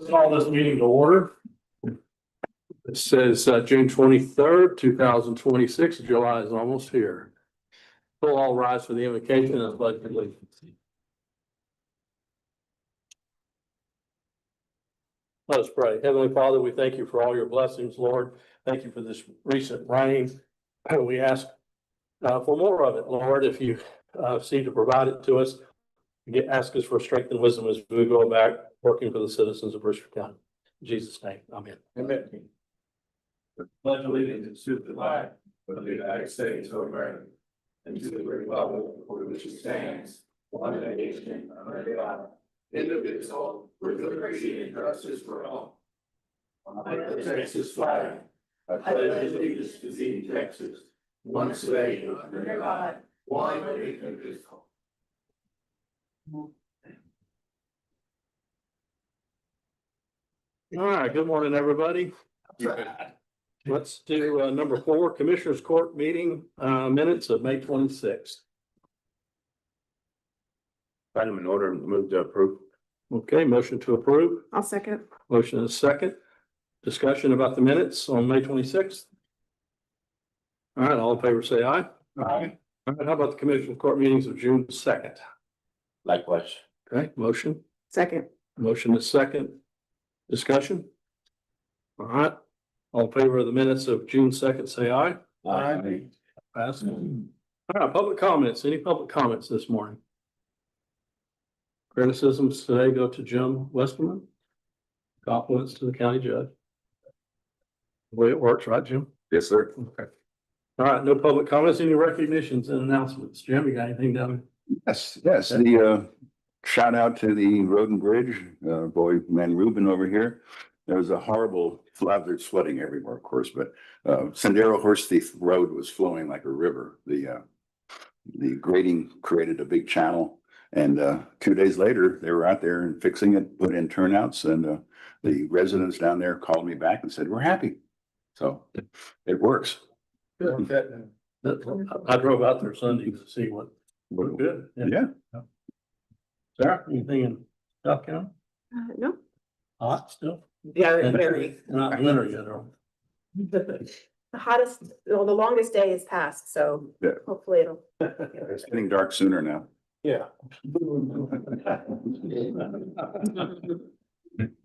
Call this meeting to order. It says June 23rd, 2026. July is almost here. We'll all rise for the invocation and pledge allegiance. Let us pray. Heavenly Father, we thank you for all your blessings, Lord. Thank you for this recent rain. We ask for more of it, Lord. If you seem to provide it to us, ask us for strength and wisdom as we go back working for the citizens of Brewster County. In Jesus' name, amen. Amen. Pledge allegiance to the flag of the United States of America and to the republic for which it stands, one nation under God, indivisible, with liberty and justice for all. I the Texas flag. I pledge allegiance to thee, Texas, one state under God, one indivisible. All right, good morning, everybody. Let's do number 4, Commissioners Court meeting minutes of May 26th. Item in order, move to approve. Okay, motion to approve. I'll second. Motion is second. Discussion about the minutes on May 26th. All right, all in favor, say aye. Aye. All right, how about the Commissioners Court meetings of June 2nd? Likewise. Okay, motion. Second. Motion is second. Discussion. All right, all in favor of the minutes of June 2nd, say aye. Aye. Pass. All right, public comments. Any public comments this morning? Criticisms today go to Jim Westerman. Compliments to the county judge. The way it works, right, Jim? Yes, sir. Okay. All right, no public comments. Any recognitions and announcements? Jim, you got anything down Yes, the shout out to the road and bridge, boy, man, Ruben over here. There was a horrible flood, there's flooding everywhere, of course, but Sendero Horse Thief Road was flowing like a river. The grading created a big channel, and 2 days later, they were out there and fixing it, put in turnouts, and the residents down there called me back and said, "We're happy." So it works. Good. I drove out there Sunday to see what. Good. Yeah. Sarah, anything in South County? No. Hot still? Yeah, very. Not winter yet, or? The hottest, well, the longest day is past, so Yeah. hopefully it'll. It's getting dark sooner now. Yeah.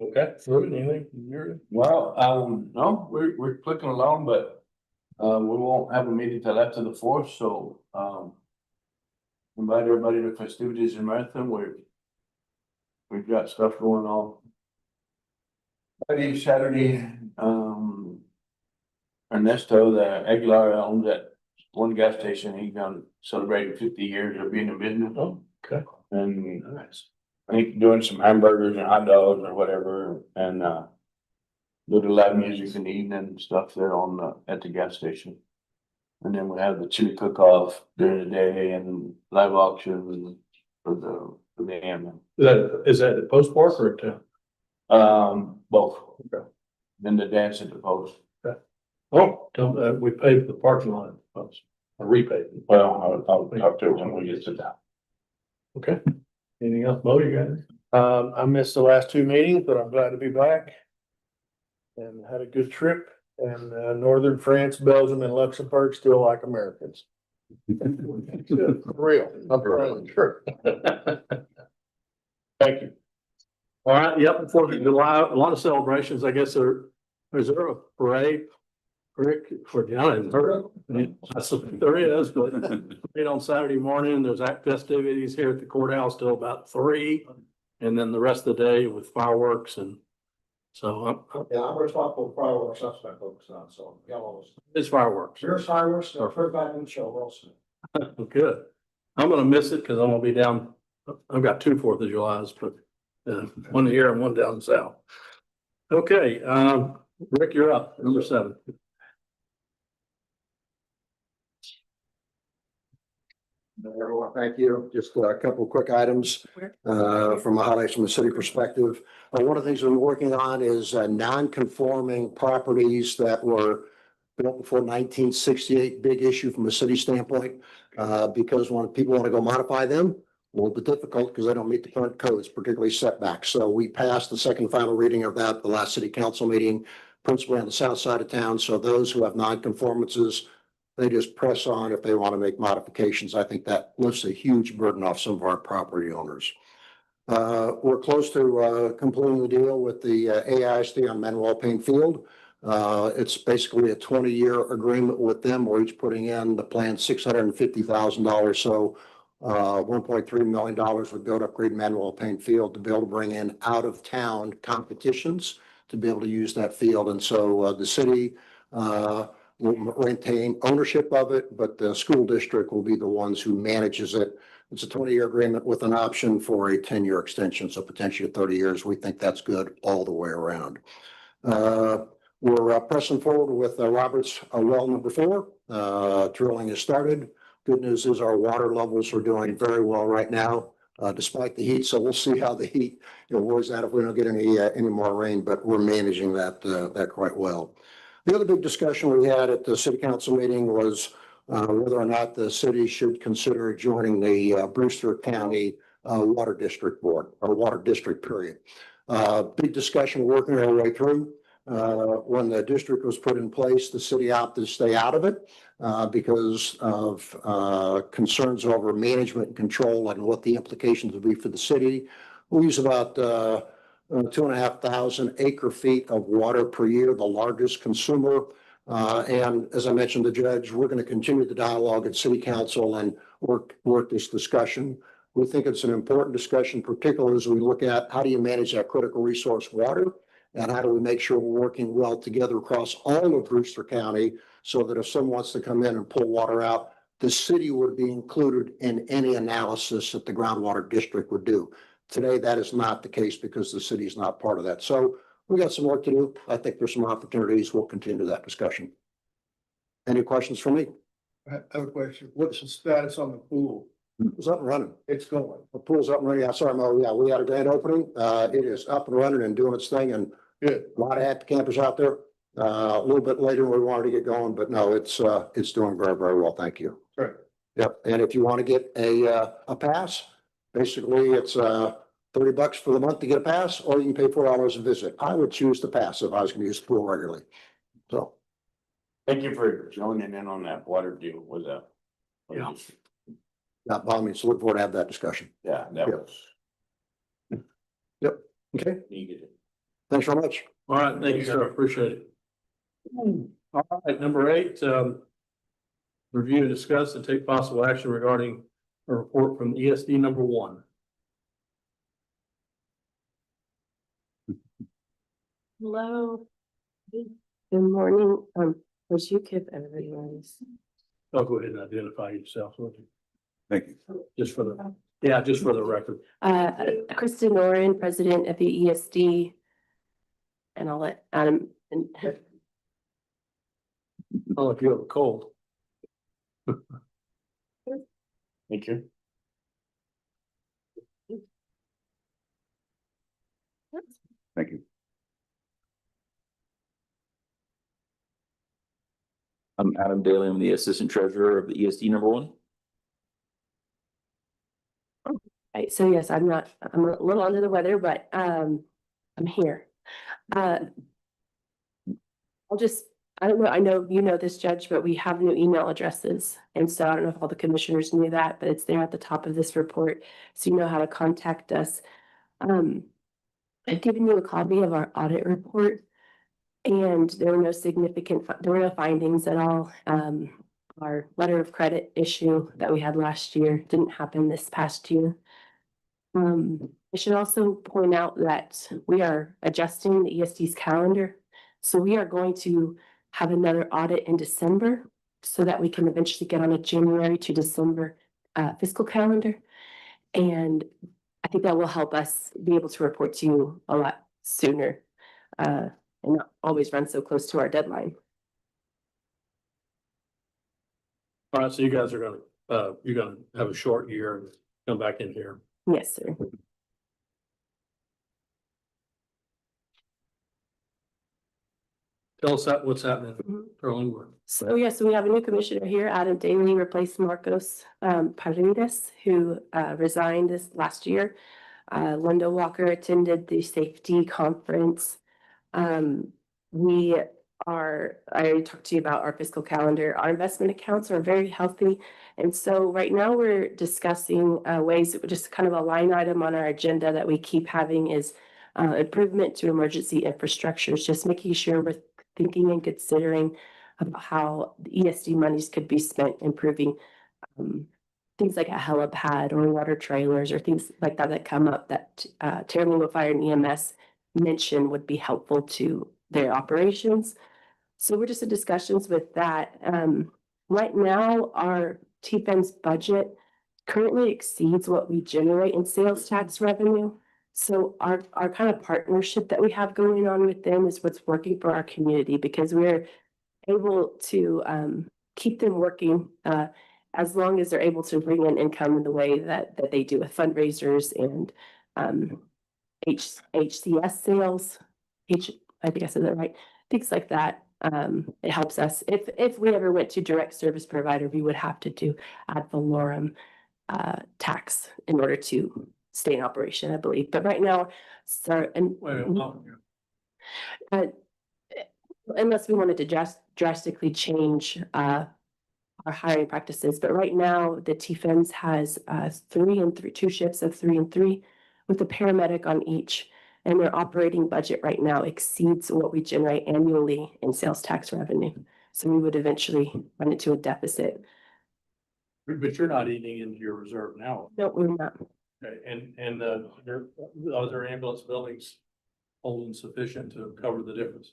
Okay, Ruben, anything? Well, no, we're clicking along, but we won't have a meeting till after the 4th, so invite everybody to festivities in Marathon. We've got stuff going on. Friday, Saturday, Ernesto, the Aguilar owns that one gas station. He's gonna celebrate 50 years of being in business. Oh, okay. And Nice. I think doing some hamburgers and hot dogs or whatever, and do the live music in the evening and stuff there at the gas station. And then we have the chili cook-off during the day and live auction for the AM. Is that at Post Park or at town? Both. Okay. Then the dance at the post. Oh, we paved the parking lot at the Post. Or repaved. it. Well, I'll talk to her when we get to that. Okay. Anything else, Mo, you got anything? I missed the last 2 meetings, but I'm glad to be back. And had a good trip, and northern France, Belgium and Luxembourg still like Americans. For real, I'm telling you. Sure. Thank you. All right, yep, 4th of July, a lot of celebrations. I guess is there a parade? Rick, for John, there is, but on Saturday morning, there's festivities here at the courthouse till about 3. And then the rest of the day with fireworks, and so Yeah, I'm responsible for fireworks, that's what I focus on, so y'all. it's fireworks. Here's fireworks, they're put back in the show also. Good. I'm gonna miss it because I'm gonna be down. I've got 2 4th of Julys, but one here and one down south. Okay, Rick, you're up. Number 7. Everyone, thank you. Just a couple of quick items from a highlights from the city perspective. One of the things we're working on is non-conforming properties that were built before 1968. Big issue from a city standpoint because when people want to go modify them, a little bit difficult because they don't meet the current codes, particularly setbacks. So we passed the second final reading of that at the last city council meeting, principally on the south side of town. So those who have non-conformances, they just press on if they want to make modifications. I think that lifts a huge burden off some of our property owners. We're close to completing the deal with the AISD on Manuel Payne Field. It's basically a 20-year agreement with them. We're each putting in the planned $650,000. So $1.3 million would go to upgrade Manuel Payne Field to be able to bring in out-of-town competitions to be able to use that field. And so the city will maintain ownership of it, but the school district will be the ones who manages it. It's a 20-year agreement with an option for a 10-year extension, so potentially 30 years. We think that's good all the way around. We're pressing forward with Roberts well number 4. Drilling has started. Good news is our water levels are doing very well right now, despite the heat. So we'll see how the heat wears out if we don't get any more rain, but we're managing that quite well. The other big discussion we had at the city council meeting was whether or not the city should consider joining the Brewster County Water District Board or Water District period. Big discussion working our way through. When the district was put in place, the city opted to stay out of it because of concerns over management and control and what the implications would be for the city. We use about 2,500 acre feet of water per year, the largest consumer. And as I mentioned to the judge, we're going to continue the dialogue at city council and work this discussion. We think it's an important discussion, particularly as we look at how do you manage that critical resource water and how do we make sure we're working well together across all of Brewster County so that if someone wants to come in and pull water out, the city would be included in any analysis that the groundwater district would do. Today, that is not the case because the city is not part of that. So we got some work to do. I think there's some opportunities. We'll continue that discussion. Any questions for me? I have a question. What's the status on the pool? It's up and running. It's going. The pool's up and running. Yeah, sorry, Mo. Yeah, we had a grand opening. It is up and running and doing its thing, and Good. a lot of active campers out there. A little bit later than we wanted to get going, but no, it's doing very, very well. Thank you. Right. Yep. And if you want to get a pass, basically it's $30 for the month to get a pass, or you can pay $4 a visit. I would choose the pass if I was going to use the pool regularly. So. Thank you for joining in on that water deal with that. Yeah. Not by me, so look forward to have that discussion. Yeah, that Yep. was Yep. Okay. needed. Thanks very much. All right, thank you, sir. Appreciate it. All right, number 8, review and discuss and take possible action regarding a report from ESD number 1. Hello. Good morning. Would you give everybody this? I'll go ahead and identify yourself, would you? Thank you. Just for the record. Kristen Noren, president of the ESD. And I'll let Adam and Oh, if you have a cold. Thank you. Thank you. I'm Adam Daly. I'm the assistant treasurer of the ESD number 1. right, so yes, I'm a little under the weather, but I'm here. I don't know, I know you know this, Judge, but we have new email addresses. And so I don't know if all the commissioners knew that, but it's there at the top of this report. So you know how to contact us. I've given you a copy of our audit report. And there were no findings at all. Our letter of credit issue that we had last year didn't happen this past year. I should also point out that we are adjusting the ESD's calendar. So we are going to have another audit in December so that we can eventually get on a January to December fiscal calendar. And I think that will help us be able to report to you a lot sooner and not always run so close to our deadline. All right, so you guys are you're gonna have a short year and come back in here. Yes, sir. Tell us what's happening Mhm. for Lingwood. So yes, we have a new commissioner here. Adam Daly replaced Marcos Paredes, who resigned this last year. Linda Walker attended the safety conference. We I already talked to you about our fiscal calendar. Our investment accounts are very healthy. And so right now we're discussing ways, just kind of a line item on our agenda that we keep having is improvement to emergency infrastructures, just making sure we're thinking and considering about how the ESD monies could be spent improving things like a helipad or water trailers or things like that that come up that Terranova Fire and EMS mention would be helpful to their operations. So we're just in discussions with that. Right now, our TFEN's budget currently exceeds what we generate in sales tax revenue. So our kind of partnership that we have going on with them is what's working for our community because we're able to keep them working as long as they're able to bring in income in the way that they do with fundraisers and HCS sales. I think I said that right. Things like that. It helps us. If we ever went to direct service provider, we would have to do ad valorem tax in order to stay in operation, I believe. But right now, unless we wanted to drastically change our hiring practices, but right now the TFENS has 3 and 3, 2 shifts of 3 and 3 with a paramedic on each, and their operating budget right now exceeds what we generate annually in sales tax revenue. So we would eventually run into a deficit. But you're not eating into your reserve now. No, we're not. Okay, and your other ambulance buildings holding sufficient to cover the difference.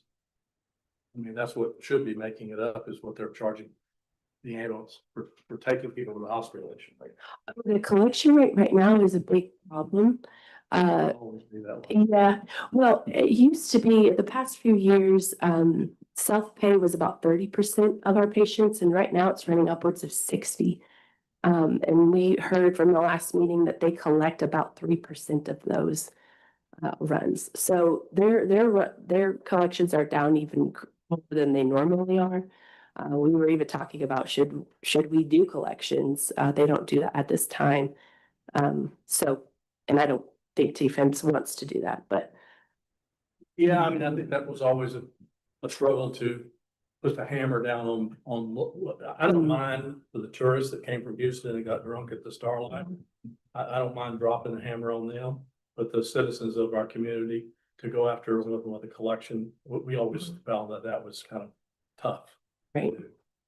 I mean, that's what should be making it up is what they're charging the ambulance for taking people to the hospital. The collection rate right now is a big problem. Always be that way. Yeah, well, it used to be the past few years, self-pay was about 30% of our patients, and right now it's running upwards of 60. And we heard from the last meeting that they collect about 3% of those runs. So their collections are down even more than they normally are. We were even talking about should we do collections? They don't do that at this time. And I don't think TFENS wants to do that, but Yeah, I mean, I think that was always a struggle to put the hammer down on, I don't mind for the tourists that came from Houston and got drunk at the Starlight. I don't mind dropping the hammer on them, but the citizens of our community to go after with the collection, we always found that was kind of tough. right.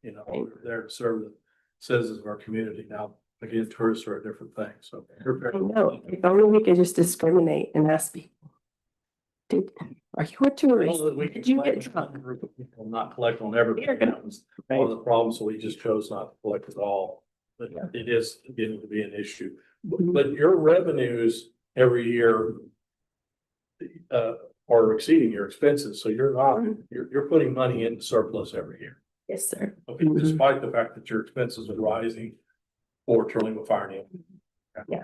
You know, we're there to serve the citizens of our community. Now, again, tourists are a different thing, so. I know, if only we could just discriminate and ask people. Are you a tourist? Did you get drunk? Not collect on everybody. That was one of the problems, so we just chose not to collect at all. But it is getting to be an issue. But your revenues every year are exceeding your expenses, so you're not, you're putting money into surplus every year. Yes, sir. Okay, despite the fact that your expenses are rising for Terranova Fire and EMS. Yeah.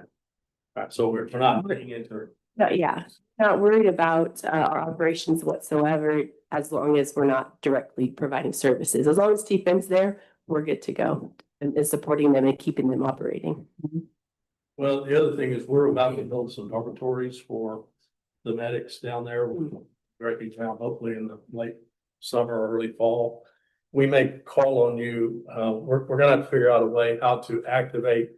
All right, so we're not looking into. Yeah, not worried about our operations whatsoever, as long as we're not directly providing services. As long as TFEN's there, we're good to go and supporting them and keeping them operating. Well, the other thing is we're about to build some dormitories for the medics down there. Breaking down hopefully in the late summer or early fall. We may call on you. We're gonna have to figure out a way how to activate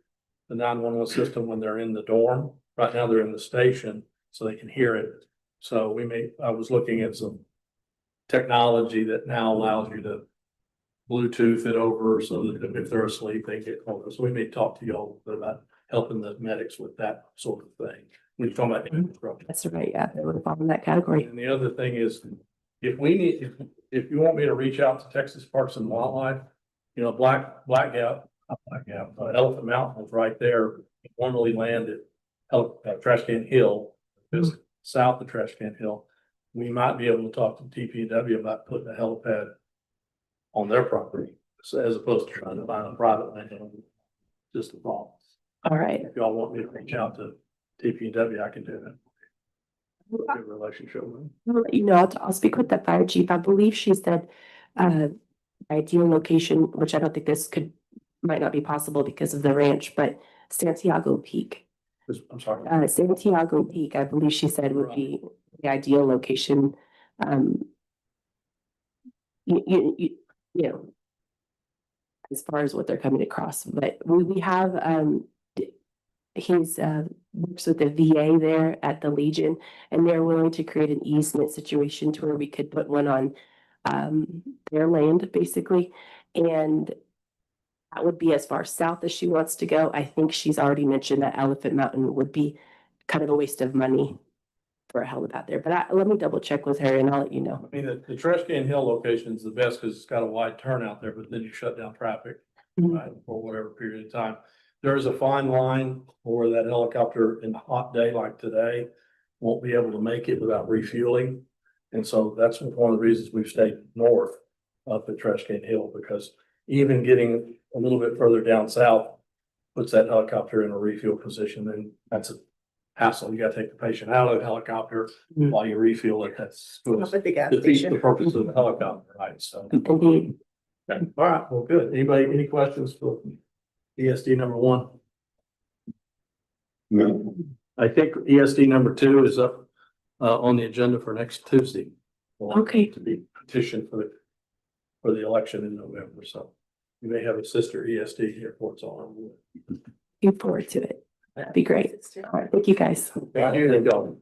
the 911 system when they're in the dorm. Right now they're in the station so they can hear it. So I was looking at some technology that now allows you to Bluetooth it over so that if they're asleep, they get called. So we may talk to you all about helping the medics with that sort of thing. When you're talking about infrastructure. That's right, yeah, they would fall in that category. And the other thing is, if you want me to reach out to Texas Parks and Wildlife, you know, Elephant Mountain is right there. It formerly landed Trash Can Hill, just south of Trash Can Hill. We might be able to talk to TPW about putting a helipad on their property, so as opposed to trying to find a private landowner. Just a problem. All right. If y'all want me to reach out to TPW, I can do that. Good relationship with him. I'll let you know, I'll speak with the fire chief. I believe she said, ideal location, which I don't think might not be possible because of the ranch, but Santiago Peak. I'm sorry. Santiago Peak, I believe she said would be the ideal location. You know, as far as what they're coming across, but we have, he's, works with the VA there at the Legion, and they're willing to create an easement situation to where we could put one on, their land, basically, and that would be as far south as she wants to go. I think she's already mentioned that Elephant Mountain would be kind of a waste of money for a helipad there, but let me double check with her and I'll let you know. I mean, the Trash Can Hill location is the best because it's got a wide turnout there, but then you shut down traffic, Mhm. right, for whatever period of time. There is a fine line where that helicopter in a hot day like today won't be able to make it without refueling. And so that's one of the reasons we've stayed north up at Trash Can Hill, because even getting a little bit further down south puts that helicopter in a refuel position, and that's a hassle. You gotta take the patient out of the helicopter Mhm. while you refuel it. That's Up at the gas defeats the station. purpose of the helicopter, right? So, Indeed. okay. All right, well, good. Anybody, any questions for ESD number 1? No. I think ESD number 2 is up on the agenda for next Tuesday. Okay. To be petitioned for the election in November, so you may have a sister ESD here for it's all. Looking forward to it. That'd be great. All right, thank you guys. Thank you. Go.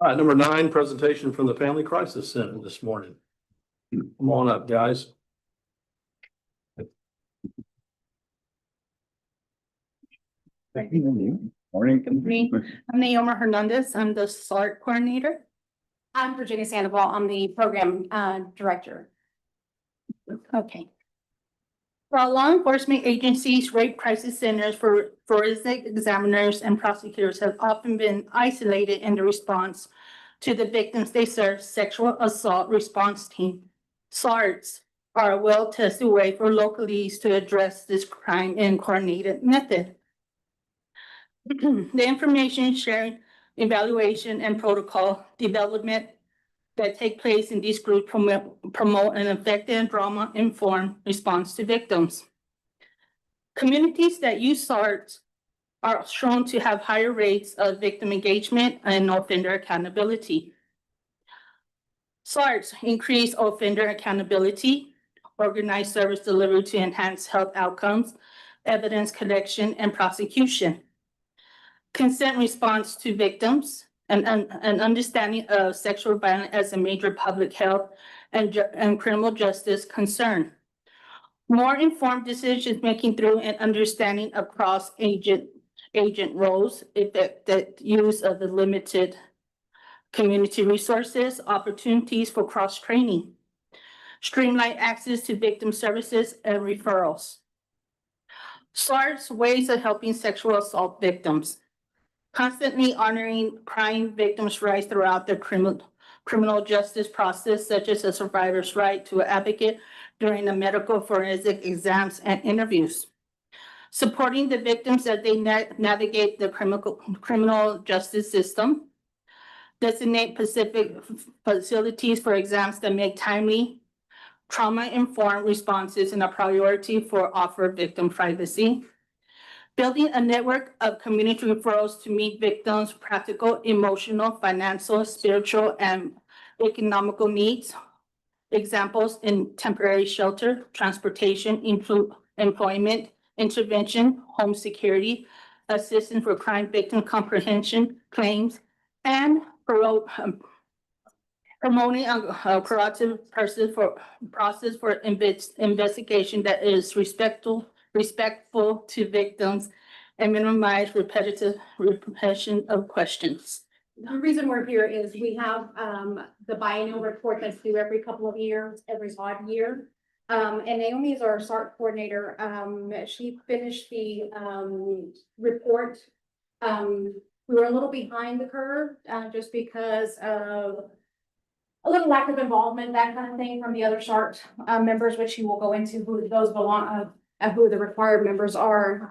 All right, number 9, presentation from the Family Crisis Center this morning. Come on up, guys. Morning. Me, I'm Naoma Hernandez. I'm the SART coordinator. I'm Virginia Sandoval. I'm the program director. Okay. While law enforcement agencies, rape crisis centers, for forensic examiners and prosecutors have often been isolated in the response to the victims they serve, sexual assault response team, SARTs, are a well-tested way for localities to address this crime in coordinated method. The information sharing, evaluation, and protocol development that take place in these groups promote an effective trauma-informed response to victims. Communities that use SART are shown to have higher rates of victim engagement and offender accountability. SARTs increase offender accountability, organized service delivery to enhance health outcomes, evidence collection, and prosecution. Consent response to victims, and an understanding of sexual violence as a major public health and criminal justice concern. More informed decision making through an understanding across agent roles, that use of the limited community resources, opportunities for cross training, streamline access to victim services and referrals. SART's ways of helping sexual assault victims. Constantly honoring crime victims' rights throughout the criminal justice process, such as a survivor's right to an advocate during the medical forensic exams and interviews. Supporting the victims as they navigate the criminal justice system. Designate specific facilities for exams that make timely, trauma-informed responses and a priority for offer victim privacy. Building a network of community referrals to meet victims' practical, emotional, financial, spiritual, and economical needs. Examples in temporary shelter, transportation, employment, intervention, home security, assistance for crime victim comprehension claims, and promoting a proactive process for investigation that is respectful to victims and minimize repetition of questions. The reason we're here is we have the biennial report that's due every couple of years, every odd year. And Naomi is our SART coordinator. She finished the report. We were a little behind the curve just because of a little lack of involvement, that kind of thing from the other SART members, which you will go into who those belong, who the required members are.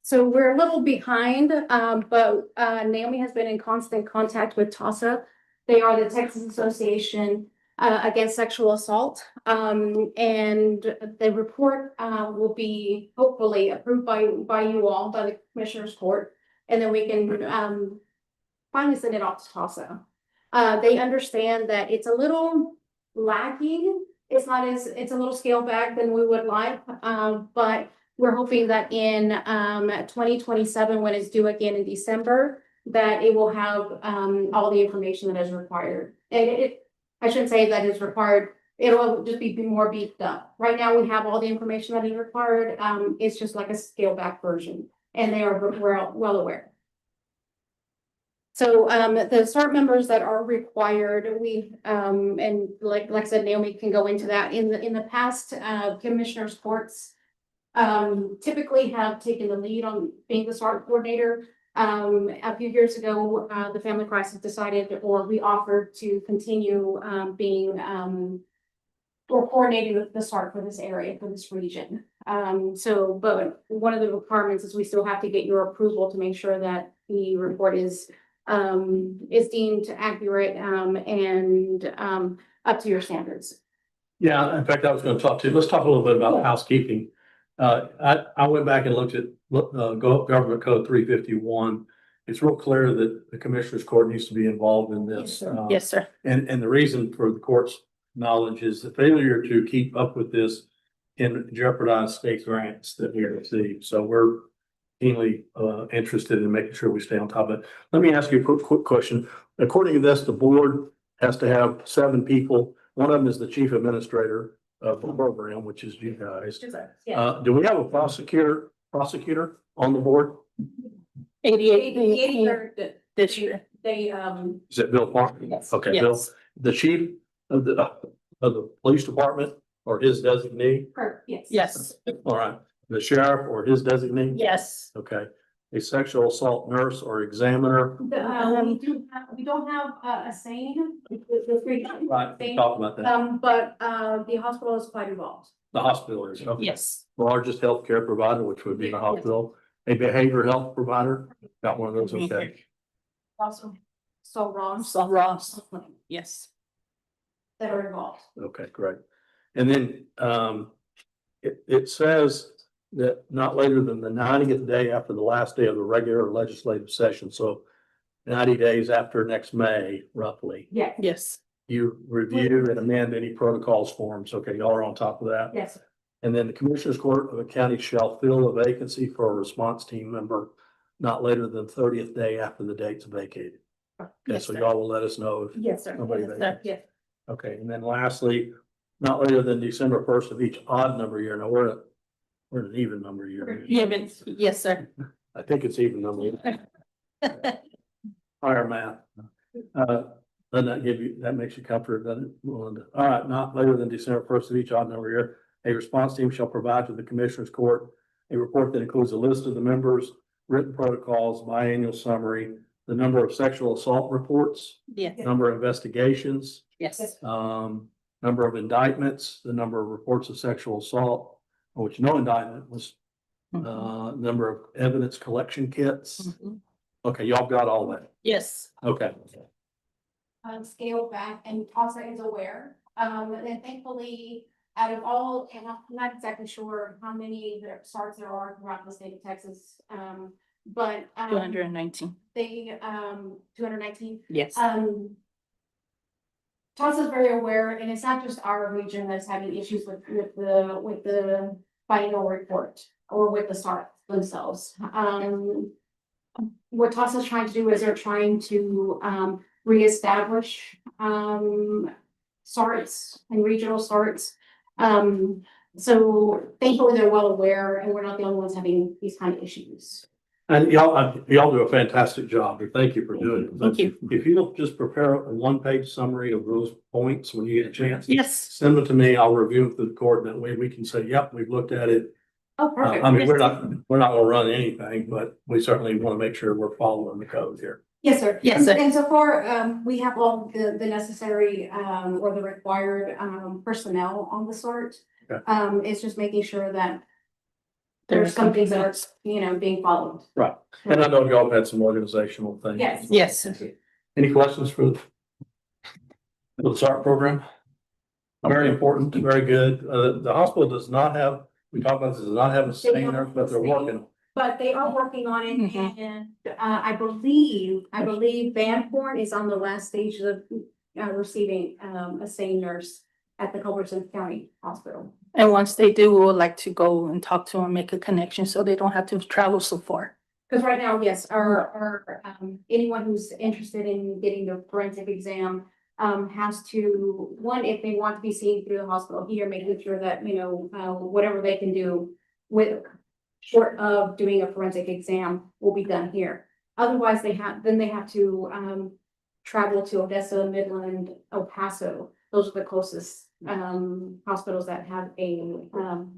So we're a little behind, but Naomi has been in constant contact with TASA. They are the Texas Association Against Sexual Assault. And the report will be hopefully approved by you all, by the Commissioners Court. And then we can finally send it off to TASA. They understand that it's a little lacking. It's a little scaled back than we would like, but we're hoping that in 2027, when it's due again in December, that it will have all the information that is required. And I shouldn't say that is required. It'll just be more beefed up. Right now, we have all the information that is required. It's just like a scaled back version, and they are well aware. So the SART members that are required, and like I said, Naomi can go into that. In the past, commissioners courts typically have taken the lead on being the SART coordinator. A few years ago, the Family Crisis decided, or we offered to continue being or coordinating with the SART for this area, for this region. But one of the requirements is we still have to get your approval to make sure that the report is deemed accurate and up to your standards. Yeah, in fact, I was gonna let's talk a little bit about housekeeping. I went back and looked at Government Code 351. It's real clear that the Commissioners Court needs to be involved in this. Yes, sir. And the reason for the court's knowledge is the failure to keep up with this can jeopardize state grants that we receive. So we're keenly interested in making sure we stay on top of it. Let me ask you a quick question. According to this, the board has to have 7 people. One of them is the chief administrator of the program, which is you guys. Do we have a prosecutor on the board? 88 this year. They Is it Bill Parker? Yes. Okay, Yes. Bill, the chief of the police department or his designee? yes. Yes, All right, the sheriff or his designee? yes. Okay, a sexual assault nurse or examiner? We don't have a saying. The three. Right, we talked about that. But the hospital is quite involved. The hospital is, okay. Yes. The largest healthcare provider, which would be the hospital, a behavioral health provider, got one of those, okay. Also, so wrong. So Ross, yes. That are involved. Okay, great. And then, it says that not later than the 90th day after the last day of the regular legislative session, so 90 days after next May, roughly, Yes, Yes. you review and amend any protocols forms. Okay, y'all are on top of that. yes. And then the Commissioners Court of the county shall fill a vacancy for a response team member not later than 30th day after the date's vacated. Okay, Yes, so sir. y'all will let us know if Yes, sir. nobody Yes, sir. vacates. Yes. Okay, and then lastly, not later than December 1st of each odd number year. Now, we're an even number year. Yeah, but, yes, sir. I think it's even number. Higher math. Doesn't that give you, that makes you comfort, doesn't it, Melinda? All right, not later than December 1st of each odd number year, a response team shall provide to the Commissioners Court a report that includes a list of the members, written protocols, biannual summary, the number of sexual assault reports, Yes, number of investigations, yes. number of indictments, the number of reports of sexual assault, which no indictment was, number of evidence collection kits. Mhm. Okay, y'all got all that. Yes. Okay. Scale back, and TASA is aware. And thankfully, out of all, and I'm not exactly sure how many SARTs there are throughout the state of Texas. But 219. they 219. Yes. TASA is very aware, and it's not just our region that's having issues with the final report or with the SART themselves. What TASA is trying to do is they're trying to reestablish SARTs and regional SARTs. So thankfully they're well aware, and we're not the only ones having these kind of issues. And y'all do a fantastic job, and thank you for doing it. Thank you. If you'll just prepare a 1-page summary of those points when you get a chance. Yes. Send them to me, I'll review them through the court, and that way we can say, yep, we've looked at it. Oh, perfect. I mean, we're not gonna run anything, but we certainly want to make sure we're following the code here. Yes, sir. Yes, sir. And so far, we have all the necessary, or the required, personnel on the sort. Okay. It's just making sure that there's some things that are, being followed. Right. And I know y'all have had some organizational things. Yes. Yes. Any questions for the SART program? Very important, very good. The hospital does not have, we talked about this, does not have a sane nurse, but they're working. But they are working on it, Mhm. and, I believe Van Horn is on the last stage of, receiving, a sane nurse at the Culbertson County Hospital. And once they do, we would like to go and talk to them, make a connection so they don't have to travel so far. Because right now, yes, anyone who's interested in getting the forensic exam, has to, one, if they want to be seen through the hospital here, making sure that, whatever they can do with, short of doing a forensic exam, will be done here. Otherwise, they have to, travel to Odessa, Midland, El Paso. Those are the closest, hospitals that have a,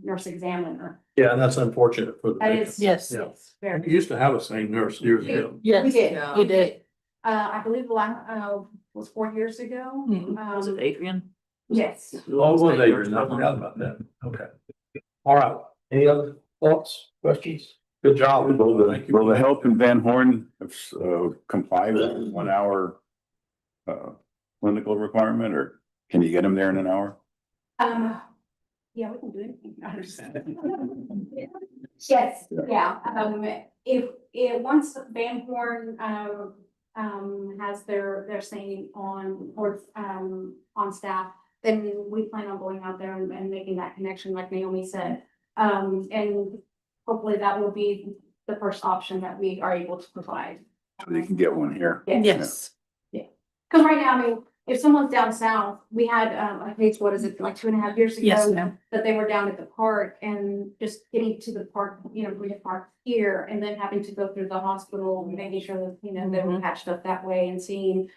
nurse examiner. Yeah, and that's unfortunate for the That victim. is. Yes. Yeah. Yes, very. We used to have a sane nurse years ago. Yes, We did. we did. I believe the last, was 4 years ago. Mhm. Was it Adrian? Yes. Oh, it was Adrian, I forgot about that. Okay. All right. Any other thoughts, questions? Good job. Thank you. Will the help in Van Horn comply with the 1 hour clinical requirement, or can you get them there in an hour? Yeah, we can do anything. Yes, yeah, once Van Horn, has their saying on staff, then we plan on going out there and making that connection, like Naomi said. And hopefully that will be the first option that we are able to provide. So you can get one here. Yes. Because right now, I mean, if someone's down south, we had, I think, what is it, like 2.5 years ago? Yes, ma'am. That they were down at the park and just getting to the park, bring the park here, and then having to go through the hospital, making sure that, they were patched up that way and seeing.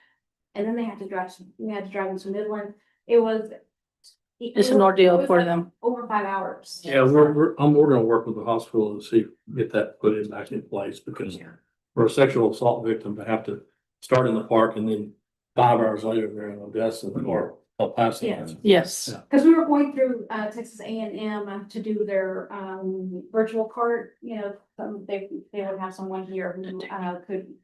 And then we had to drive them to Midland. It's an ordeal for them. Over 5 hours. Yeah, we're gonna work with the hospital to see, get that put in back in place, because for a sexual assault victim to have to start in the park and then 5 hours later they're in Odessa or El Paso. Yeah. Yes. Because we were going through Texas A&M to do their virtual cart, they would have someone here who could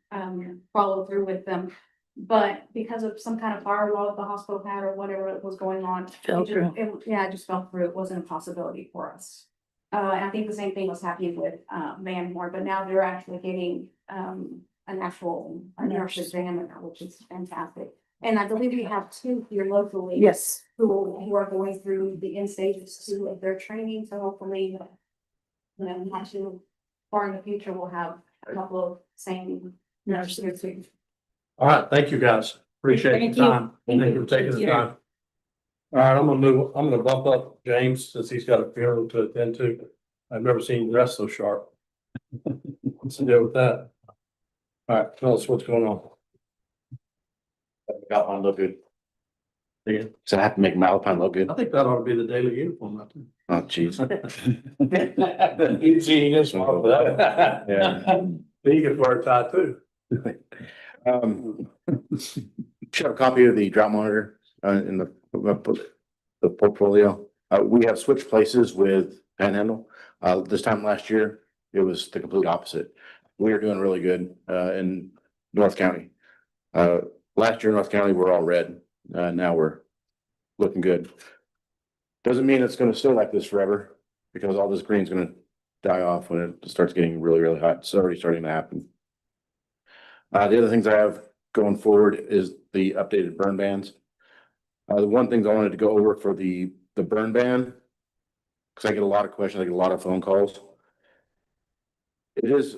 follow through with them. But because of some kind of firewall that the hospital had or whatever was going on, Fell through. it just fell through. It wasn't a possibility for us. I think the same thing was happening with Van Horn, but now they're actually getting an actual nurse examiner, which is fantastic. And I believe we have 2 here locally. Yes. Who are going through the end stages too of their training, so hopefully, not too far in the future, we'll have a couple of same nurses here too. All right, thank you, guys. Appreciate Thank your you. time. Thank you for taking the time. All right, I'm gonna bump up James since he's got a funeral to attend to. I've never seen you dressed so sharp. What's the deal with that? All right, tell us what's going on. Got one look good. Yeah. So I have to make Malapine look good. I think that ought to be the daily uniform out there. Oh, jeez. You'd see this one for that. Yeah. You could wear a tie too. Should have a copy of the drought monitor in the portfolio. We have switched places with Panhandle. This time last year, it was the complete opposite. We are doing really good in North County. Last year, North County, we're all red. Now we're looking good. Doesn't mean it's gonna stay like this forever, because all this green's gonna die off when it starts getting really, really hot. It's already starting to happen. The other things I have going forward is the updated burn bans. The one thing I wanted to go over for the burn ban, because I get a lot of questions, I get a lot of phone calls. It is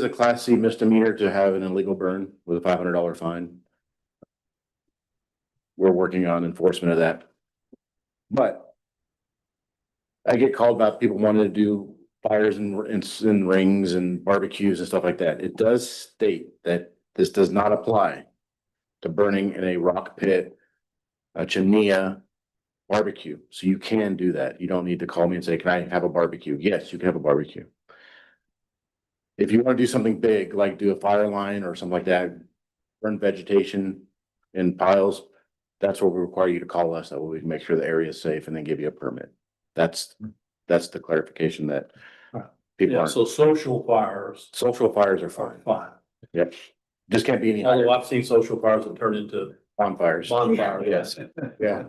a Class C misdemeanor to have an illegal burn with a $500 fine. We're working on enforcement of that. But I get called about people wanting to do fires in rings and barbecues and stuff like that. It does state that this does not apply to burning in a rock pit, a chiminea, barbecue. So you can do that. You don't need to call me and say, can I have a barbecue? Yes, you can have a barbecue. If you want to do something big, like do a fire line or something like that, burn vegetation in piles, that's what we require you to call us. That way we can make sure the area is safe and then give you a permit. That's the clarification that people Yeah, aren't. so social fires Social fires are are fine. fine. Yep. Just can't be any Although higher. I've seen social fires that turn into Bonfires. bonfires. Yes. Yeah.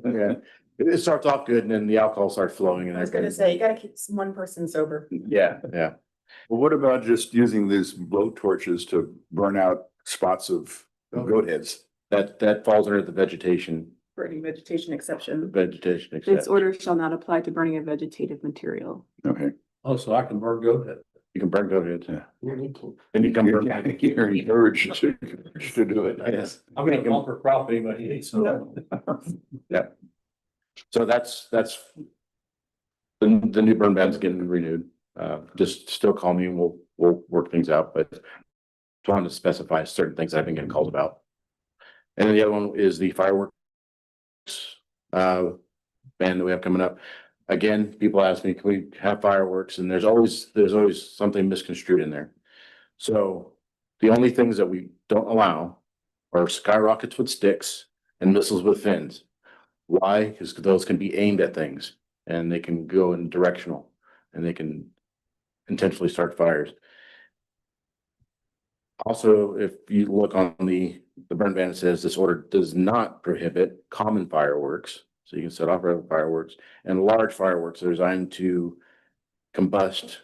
Yeah. It starts off good and then the alcohol starts flowing and I was gonna everything. say, you gotta keep one person sober. Yeah, yeah. Well, what about just using these blow torches to burn out spots of goat heads? That falls under the vegetation, For any vegetation exception. vegetation. This except. order shall not apply to burning of vegetative material. Okay. Oh, so I can burn goat head. You can burn goat heads. Yeah. And you can burn. You're encouraged to do it. Yes. I'm gonna bumper crop anybody eats, so. Yeah. So that's the new burn ban's getting renewed. Just still call me and we'll work things out, but trying to specify certain things I've been getting called about. And then the other one is the fireworks ban that we have coming up. Again, people ask me, can we have fireworks? And there's always something misconstrued in there. So the only things that we don't allow are skyrockets with sticks and missiles with fins. Why? Because those can be aimed at things and they can go in directional and they can intentionally start fires. Also, if you look on the burn ban, it says this order does not prohibit common fireworks. So you can set off regular fireworks and large fireworks are designed to combust,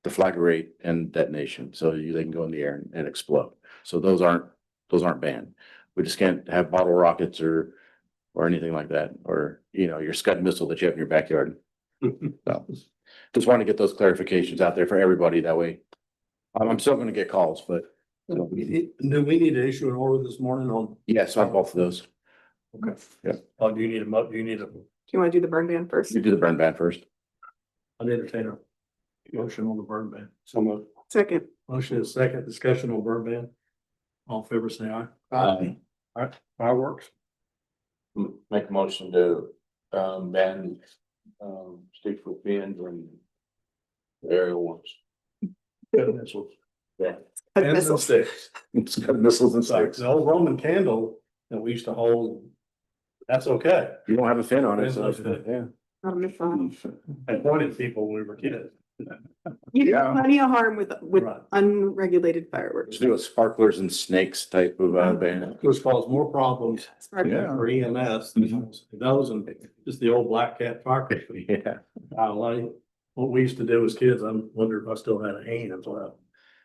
deflagrate and detonation. So they can go in the air and explode. So those aren't banned. We just can't have bottle rockets or anything like that, or, you know, your Scud missile that you have in your backyard. So just want to get those clarifications out there for everybody. That way, I'm still going to get calls, but Do we need to issue an order this morning on? yes, on both of those. Okay. Yeah. Oh, do you need a, Do you want to do the burn ban first? You do the burn ban first. I'd entertain a motion on the burn ban. Second. Motion is second, discussion on burn ban. All in favor, say aye. Aye. All right, fireworks. Make a motion to, ban, stick with pins and aerial ones. Good missiles. Yeah. Pins and sticks. It's got missiles and It's like sticks. the old Roman candle that we used to hold. That's okay. You don't have a fin on it, so Fin. yeah. Not a missile. I pointed at people when we were kids. You do Yeah. plenty of harm with Right. unregulated fireworks. Just do a sparklers and snakes type of ban. It was cause more problems Sparkler. for EMS. Those and just the old black cat firecracker. Yeah. Like, what we used to do as kids, I wonder if I still had a hand left.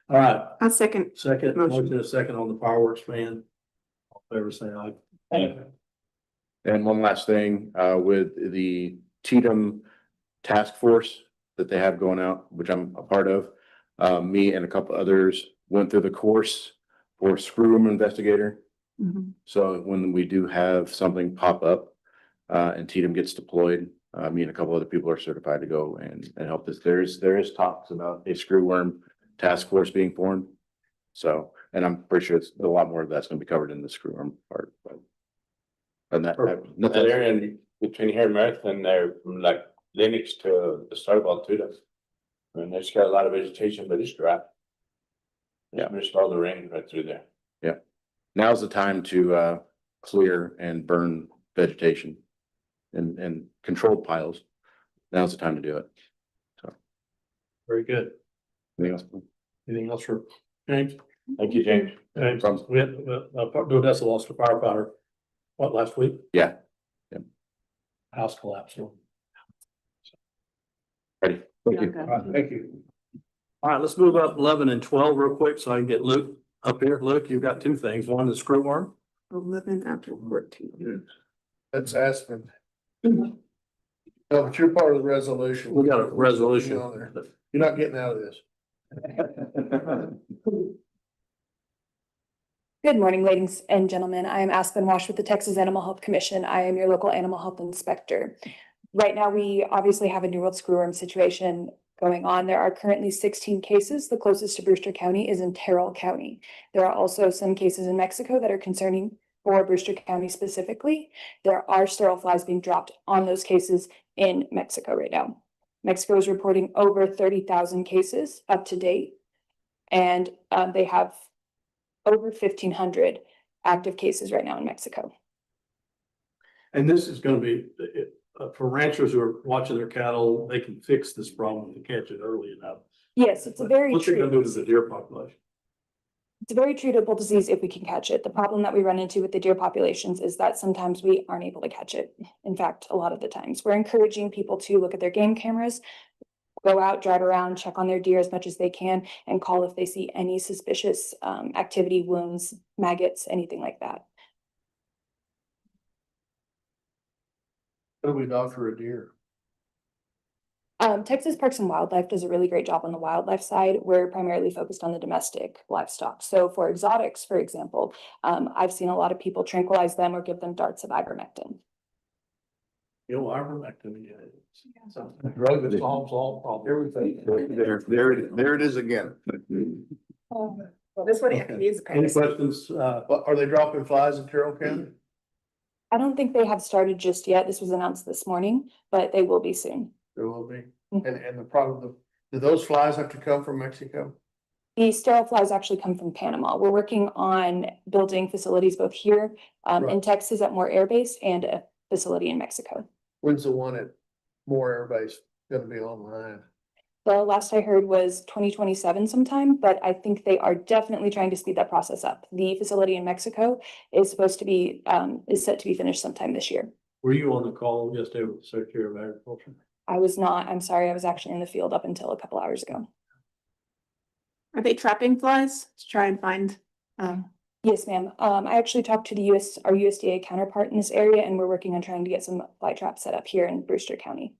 All right, A second. second, Motion. motion is second on the fireworks ban. All in favor, say aye. And one last thing, with the Cheatham task force that they have going out, which I'm a part of. Me and a couple others went through the course for screw room investigator. Mhm. So when we do have something pop up, and Cheatham gets deployed, me and a couple other people are certified to go and help this. There is talks about a screw worm task force being formed. So, and I'm pretty sure it's a lot more of that's gonna be covered in the screw worm part, but. And that, That nothing. area between here and Marathon, they're from like Lennox to the start of Altuve. I mean, it's got a lot of vegetation, but it's dry. Yeah. Missed all the rain right through there. Now's the time to clear and burn vegetation and controlled piles. Now's the time to do it. Very good. Anything else? Anything else for James? Thank you, James. James, we had, Odessa lost a firefighter, what, last week? Yeah. House collapsed. Ready? Thank you. All right, thank you. All right, let's move up 11 and 12 real quick so I can get Luke up here. Luke, you've got two things. One is screw worm. 11 after 14. That's Aspen. No, but you're part of the resolution. We got a resolution. You're on there. You're not getting out of this. Good morning, ladies and gentlemen. I am Aspen Wash with the Texas Animal Health Commission. I am your local animal health inspector. Right now, we obviously have a New World screwworm situation going on. There are currently 16 cases. The closest to Brewster County is in Terrell County. There are also some cases in Mexico that are concerning for Brewster County specifically. There are sterile flies being dropped on those cases in Mexico right now. Mexico is reporting over 30,000 cases up to date. And they have over 1,500 active cases right now in Mexico. And this is gonna be, for ranchers who are watching their cattle, they can fix this problem if they catch it early enough. Yes, it's a very What's it gonna do treatable, to the deer population? it's a very treatable disease if we can catch it. The problem that we run into with the deer populations is that sometimes we aren't able to catch it. In fact, a lot of the times, we're encouraging people to look at their game cameras, go out, drive around, check on their deer as much as they can, and call if they see any suspicious activity, wounds, maggots, anything like that. How do we doctor a deer? Texas Parks and Wildlife does a really great job on the wildlife side. We're primarily focused on the domestic livestock. So for exotics, for example, I've seen a lot of people tranquilize them or give them darts of ivermectin. You know, ivermectin, yeah. It's a drug that solves all problems. Everything. There it is again. Well, this one I can use. Any questions? Are they dropping flies in Carroll County? I don't think they have started just yet. This was announced this morning, but they will be soon. There will be. Mhm. And the problem, do those flies have to come from Mexico? The sterile flies actually come from Panama. We're working on building facilities both here in Right. Texas at Moore Air Base and a facility in Mexico. When's the one at Moore Air Base gonna be online? The last I heard was 2027 sometime, but I think they are definitely trying to speed that process up. The facility in Mexico is supposed to be, is set to be finished sometime this year. Were you on the call yesterday with the Secretary of Agriculture? I was not, I'm sorry, I was actually in the field up until a couple hours ago. Are they trapping flies to try and find? Yes, ma'am. I actually talked to the our USDA counterpart in this area, and we're working on trying to get some fly traps set up here in Brewster County.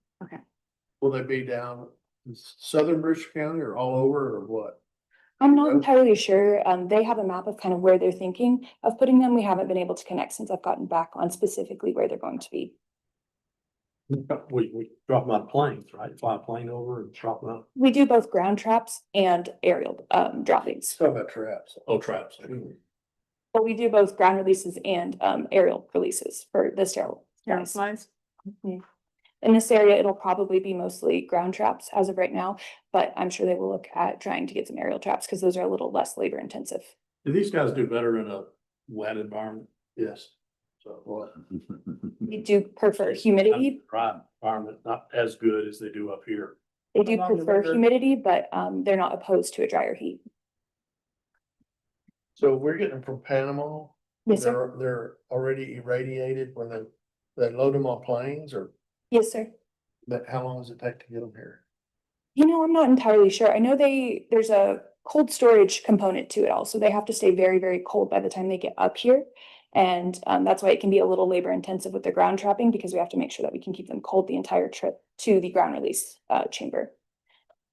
Will they be down in southern Brewster County or all over or what? I'm not entirely sure. They have a map of kind of where they're thinking of putting them. We haven't been able to connect since I've gotten back on specifically where they're going to be. We drop them out of planes, right? Fly a plane over and drop them out. We do both ground traps and aerial droppings. Talk about traps. Oh, traps. But we do both ground releases and aerial releases for the sterile flies. Flies? Mhm. In this area, it'll probably be mostly ground traps as of right now, but I'm sure they will look at trying to get some aerial traps because those are a little less labor intensive. Do these guys do better in a wet environment? Yes. So what? We do prefer humidity. Dry environment, not as good as they do up here. They do prefer humidity, but they're not opposed to a drier heat. So we're getting them from Panama? Yes, sir. They're already irradiated when they load them on planes or Yes, sir. how long does it take to get them here? You know, I'm not entirely sure. I know there's a cold storage component to it all, so they have to stay very, very cold by the time they get up here. And that's why it can be a little labor intensive with the ground trapping because we have to make sure that we can keep them cold the entire trip to the ground release chamber.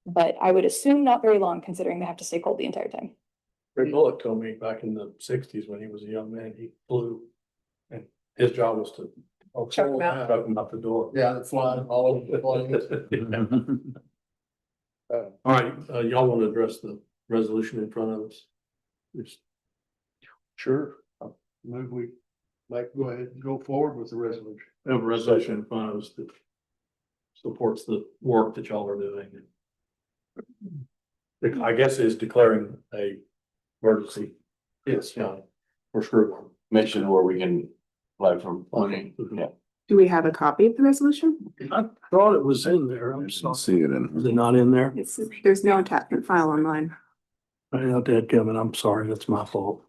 But I would assume not very long considering they have to stay cold the entire time. Ray Bullock told me back in the sixties when he was a young man, he flew. And his job was to Chuck 'em out. chuck them out the door. Yeah, they're flying all over the planes. All right, y'all want to address the resolution in front of us? Just Sure. Move we go ahead and go forward with the resolution. have a resolution in front of us that supports the work that y'all are doing. I guess is declaring a emergency. Yes. Yeah, for Screwball. Mention where we can apply from funding. Yeah. Do we have a copy of the resolution? I thought it was in there. I I'm didn't sorry. see it in. Is it not in there? There's no attachment file online. I know that, Kevin. I'm sorry. That's my fault.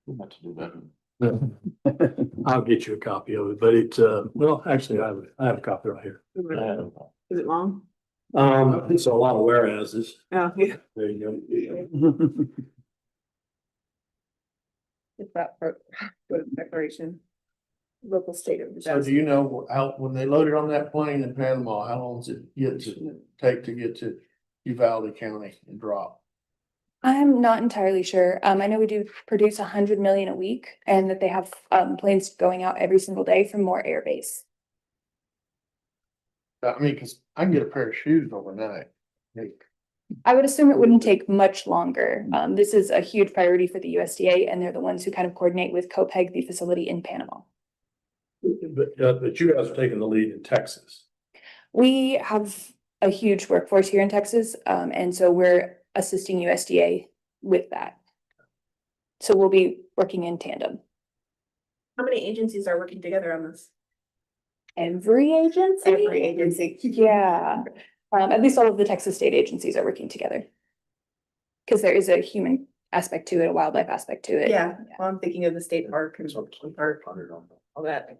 We'll have to do better. I'll get you a copy of it, but it's, well, actually, I have a copy right here. Is it long? It's a lot of whereases. Oh, yeah. There you go. It's that declaration. Local state of So disaster. do you know how, when they loaded on that plane in Panama, how long does it take to get to Uvalde County and drop? I'm not entirely sure. I know we do produce 100 million a week and that they have planes going out every single day from Moore Air Base. I mean, cause I can get a pair of shoes overnight. I would assume it wouldn't take much longer. This is a huge priority for the USDA and they're the ones who kind of coordinate with COPEG, the facility in Panama. But you guys are taking the lead in Texas. We have a huge workforce here in Texas. And so we're assisting USDA with that. So we'll be working in tandem. How many agencies are working together on this? Every agency? Every agency. Yeah, at least all of the Texas state agencies are working together. Cause there is a human aspect to it, a wildlife aspect to it. Yeah, well, I'm thinking of the state park and park, all that.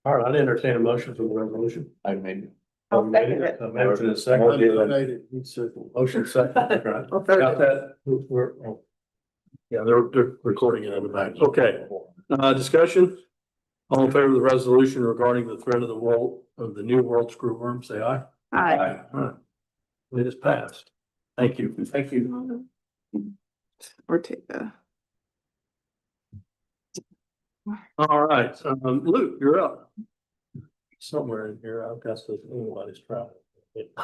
All right, I'd entertain a motion for the resolution. I made. I'll second it. Motion and a second. Motion second. Right. I'll third Got it. that? Yeah, they're recording it in the back. Okay, discussion. All in favor of the resolution regarding the threat of the new world screwworm, say aye. Aye. All right. It is passed. Thank you. Thank you. Or take the. All right, Luke, you're up. Somewhere in here, I've got to, anybody's trying.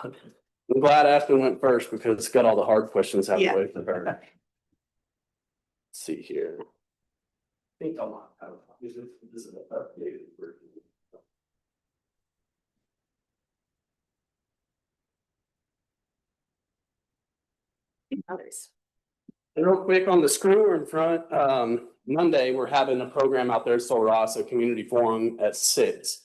I'm glad Aspen went first because it's got all the hard questions out of the Yeah. way for her. Let's see here. Think a lot. This is an updated version. Others. And real quick on the screwer front, Monday, we're having a program out there at Sol Ross, a community forum at 6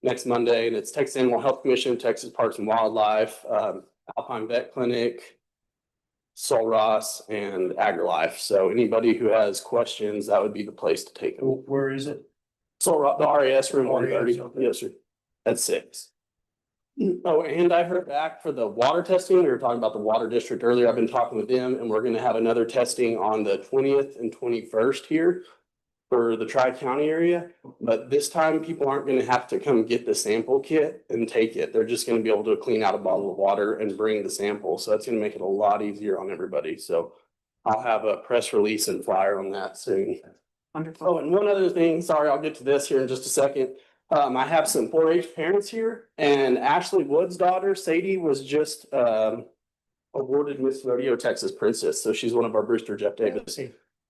next Monday, and it's Texas Animal Health Commission, Texas Parks and Wildlife, Alpine Vet Clinic, Sol Ross, and AgriLife. So anybody who has questions, that would be the place to take them. Where is it? Sol Ross, the RAS room RAS, 130, okay. yes, sir, at 6. Oh, and I heard back for the water testing. We were talking about the water district earlier. I've been talking with them and we're gonna have another testing on the 20th and 21st here for the Tri-County area. But this time people aren't gonna have to come get the sample kit and take it. They're just gonna be able to clean out a bottle of water and bring the sample. So that's gonna make it a lot easier on everybody. So I'll have a press release and flyer on that soon. Wonderful. Oh, and one other thing, sorry, I'll get to this here in just a second. I have some 4-H parents here and Ashley Wood's daughter, Sadie, was just awarded Miss Rodeo Texas Princess. So she's one of our Brewster Jeff Davis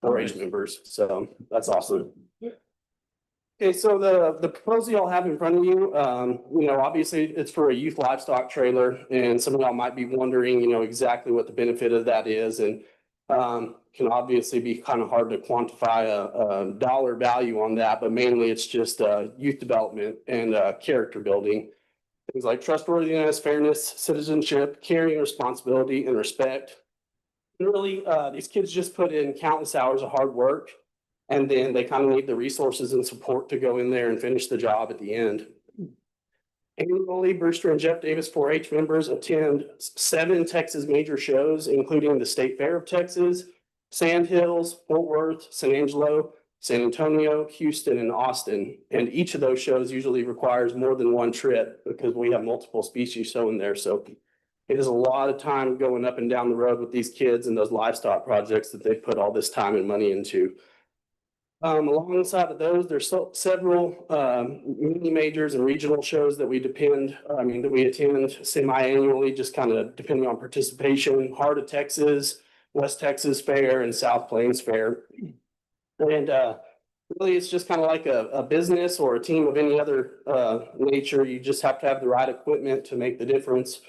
4-H members. So that's awesome. Okay, so the proposal y'all have in front of you, obviously it's for a youth livestock trailer and some of y'all might be wondering, exactly what the benefit of that is. And can obviously be kind of hard to quantify a dollar value on that, but mainly it's just youth development and character building. Things like trustworthiness, fairness, citizenship, caring, responsibility, and respect. And really, these kids just put in countless hours of hard work, and then they kind of need the resources and support to go in there and finish the job at the end. Annually, Brewster and Jeff Davis 4-H members attend 7 Texas major shows, including the State Fair of Texas, Sand Hills, Fort Worth, San Angelo, San Antonio, Houston, and Austin. And each of those shows usually requires more than one trip because we have multiple species shown there. So it is a lot of time going up and down the road with these kids and those livestock projects that they put all this time and money into. Alongside of those, there's several mini majors and regional shows that we attend semi-annually, just kind of depending on participation. Heart of Texas, West Texas Fair, and South Plains Fair. And really, it's just kind of like a business or a team of any other nature. You just have to have the right equipment to make the difference.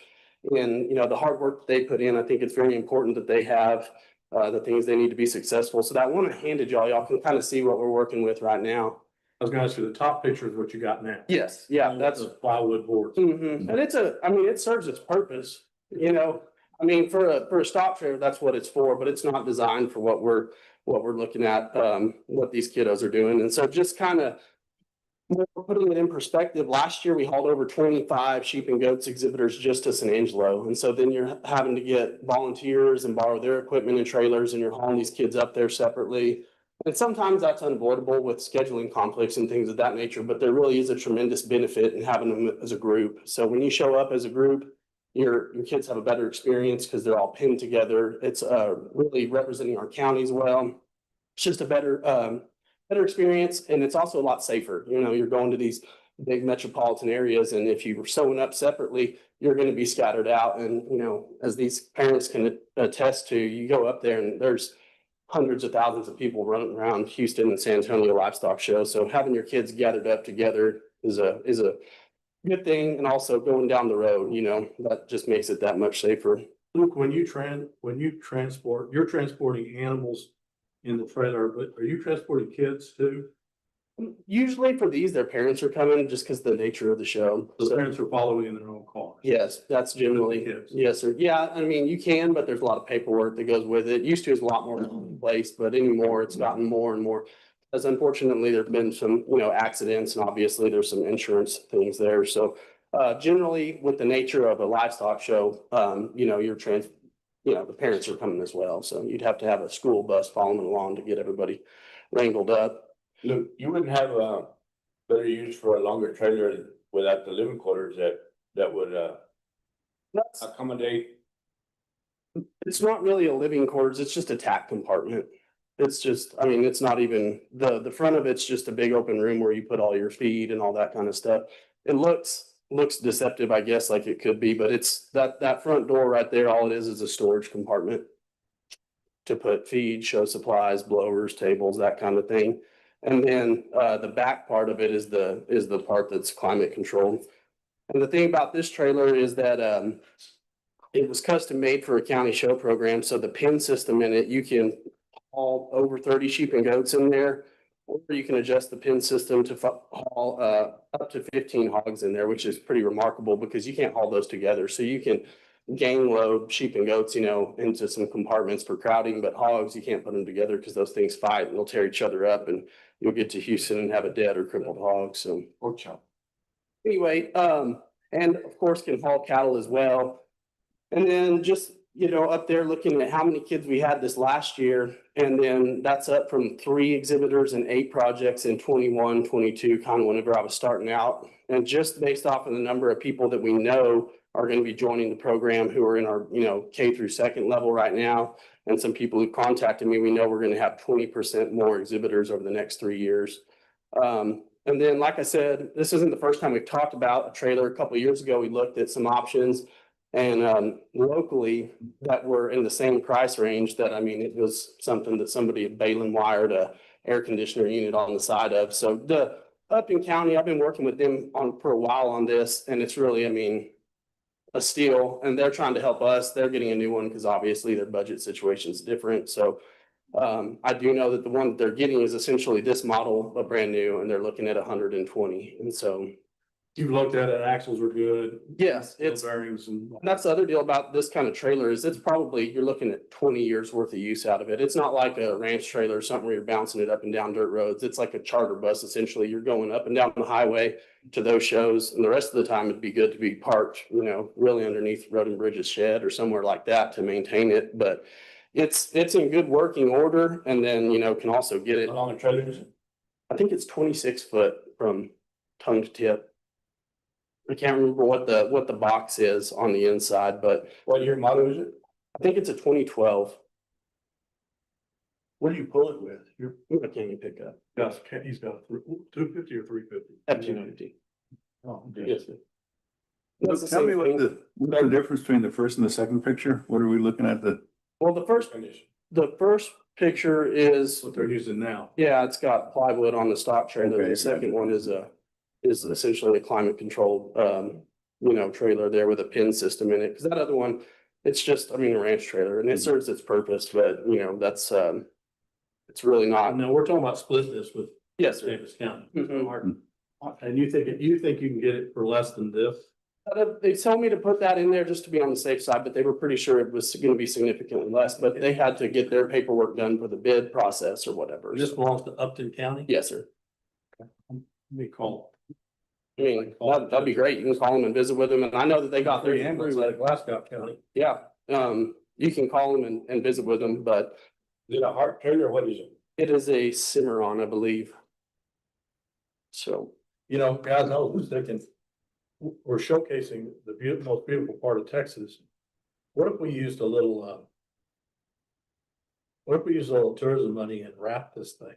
And, the hard work that they put in, I think it's very important that they have the things they need to be successful. So that one I handed y'all can kind of see what we're working with right now. I was gonna ask you, the top picture is what you got now. Yes, yeah, that's the plywood boards. and it serves its purpose, for a stock trailer, that's what it's for, but it's not designed for what we're looking at, what these kiddos are doing. And so just kind of putting it in perspective, last year we hauled over 25 sheep and goats exhibitors just to San Angelo. And so then you're having to get volunteers and borrow their equipment and trailers, and you're hauling these kids up there separately. And sometimes that's unavoidable with scheduling conflicts and things of that nature, but there really is a tremendous benefit in having them as a group. So when you show up as a group, your kids have a better experience because they're all pinned together. It's really representing our counties well. It's just a better experience, and it's also a lot safer. You're going to these big metropolitan areas, and if you were sewing up separately, you're going to be scattered out. And as these parents can attest to, you go up there and there's hundreds of thousands of people running around Houston and San Antonio livestock shows. So having your kids gathered up together is a good thing. And also going down the road, you know, that just makes it that much safer. Luke, when you transport, you're transporting animals in the trailer, but are you transporting kids too? Usually for these, their parents are coming just because the nature of the show. The parents are following in their own cars. Yes, that's generally, Kids. yes, sir. Yeah, I mean, you can, but there's a lot of paperwork that goes with it. Used to is a lot more in place, but anymore it's gotten more and more. As unfortunately, there've been some, you know, accidents and obviously there's some insurance things there. So generally with the nature of a livestock show, you know, the parents are coming as well. So you'd have to have a school bus following along to get everybody wrangled up. Look, you wouldn't have a better use for a longer trailer without the living quarters that would That's, accommodate. it's not really a living quarters, it's just a tack compartment. It's just, I mean, it's not even, the front of it's just a big open room where you put all your feed and all that kind of stuff. It looks deceptive, I guess, like it could be, but it's that front door right there, all it is a storage compartment to put feed, show supplies, blowers, tables, that kind of thing. And then the back part of it is the part that's climate controlled. And the thing about this trailer is that it was custom made for a county show program. So the pin system in it, you can haul over 30 sheep and goats in there, or you can adjust the pin system to haul up to 15 hogs in there, which is pretty remarkable because you can't haul those together. So you can gang load sheep and goats, you know, into some compartments for crowding, but hogs, you can't put them together because those things fight and they'll tear each other up, and you'll get to Houston and have a dead or crippled hog. So Pork chop. anyway, and of course can haul cattle as well. And then just, you know, up there looking at how many kids we had this last year, and then that's up from 3 exhibitors and 8 projects in 21, 22, kind of whenever I was starting out. And just based off of the number of people that we know are going to be joining the program who are in our, you know, K through 2nd level right now, and some people who contacted me, we know we're going to have 20% more exhibitors over the next 3 years. And then, like I said, this isn't the first time we've talked about a trailer. A couple of years ago, we looked at some options, and locally that were in the same price range. That, I mean, it was something that somebody at Balin wired a air conditioner unit on the side of. So the Upton County, I've been working with them for a while on this, and it's really, I mean, a steal, and they're trying to help us. They're getting a new one because obviously their budget situation is different. So I do know that the one that they're getting is essentially this model, but brand new, and they're looking at 120. And so You've looked at it, axles are good. yes, Wheel it's, bearings and. that's the other deal about this kind of trailer is it's probably, you're looking at 20 years worth of use out of it. It's not like a ranch trailer or something where you're bouncing it up and down dirt roads. It's like a charter bus. Essentially, you're going up and down the highway to those shows, and the rest of the time it'd be good to be parked, you know, really underneath Road and Bridge's shed or somewhere like that to maintain it. But it's in good working order, and then, you know, can also get it. How long a trailer is it? I think it's 26 foot from tongue to tip. I can't remember what the box is on the inside, but What year model is it? I think it's a 2012. What do you pull it with? What can you pick up? He's got a 250 or 350. F-250. Oh, Yes, sir. Well, That's the tell same me thing. what's the difference between the first and the second picture? What are we looking at? Well, the first picture is, What they're using now. yeah, it's got plywood on the stock trailer. Okay. The second one is essentially a climate controlled, you know, trailer there with a pin system in it. Because that other one, it's just, I mean, a ranch trailer, and it serves its purpose, but you know, that's it's really not. No, we're talking about splitting this with Yes, sir. Davis County. Mhm. And you think you can get it for less than this? They told me to put that in there just to be on the safe side, but they were pretty sure it was going to be significantly less, but they had to get their paperwork done for the bid process or whatever. This belongs to Upton County? Yes, sir. Let me call. I mean, that'd be great. You can call them and visit with them, and I know that they got their Ambulance out of Glasgow County. yeah. You can call them and visit with them, but Is it a hard trailer or what is it? it is a Cimarron, I believe. So, You know, guys, I was thinking, we're showcasing the most beautiful part of Texas. What if we used a little, tourism money and wrap this thing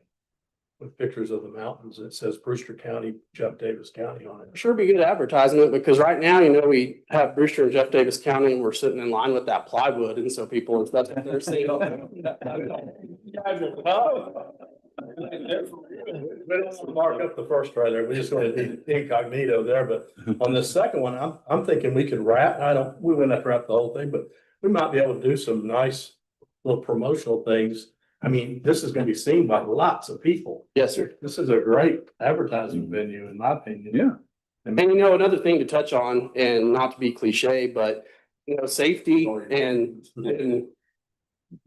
with pictures of the mountains? It says Brewster County, Jeff Davis County on it. sure be good advertisement, because right now, you know, we have Brewster and Jeff Davis County, and we're sitting in line with that plywood, and so people, that's what they're saying. We don't mark up the first trailer, we're just gonna be incognito there, but on the second one, I'm thinking we could wrap, we wouldn't have to wrap the whole thing, but we might be able to do some nice little promotional things. I mean, this is gonna be seen by lots of people. Yes, sir. This is a great advertising venue, in my opinion. Yeah. And you know, another thing to touch on, and not to be cliche, but you know, safety and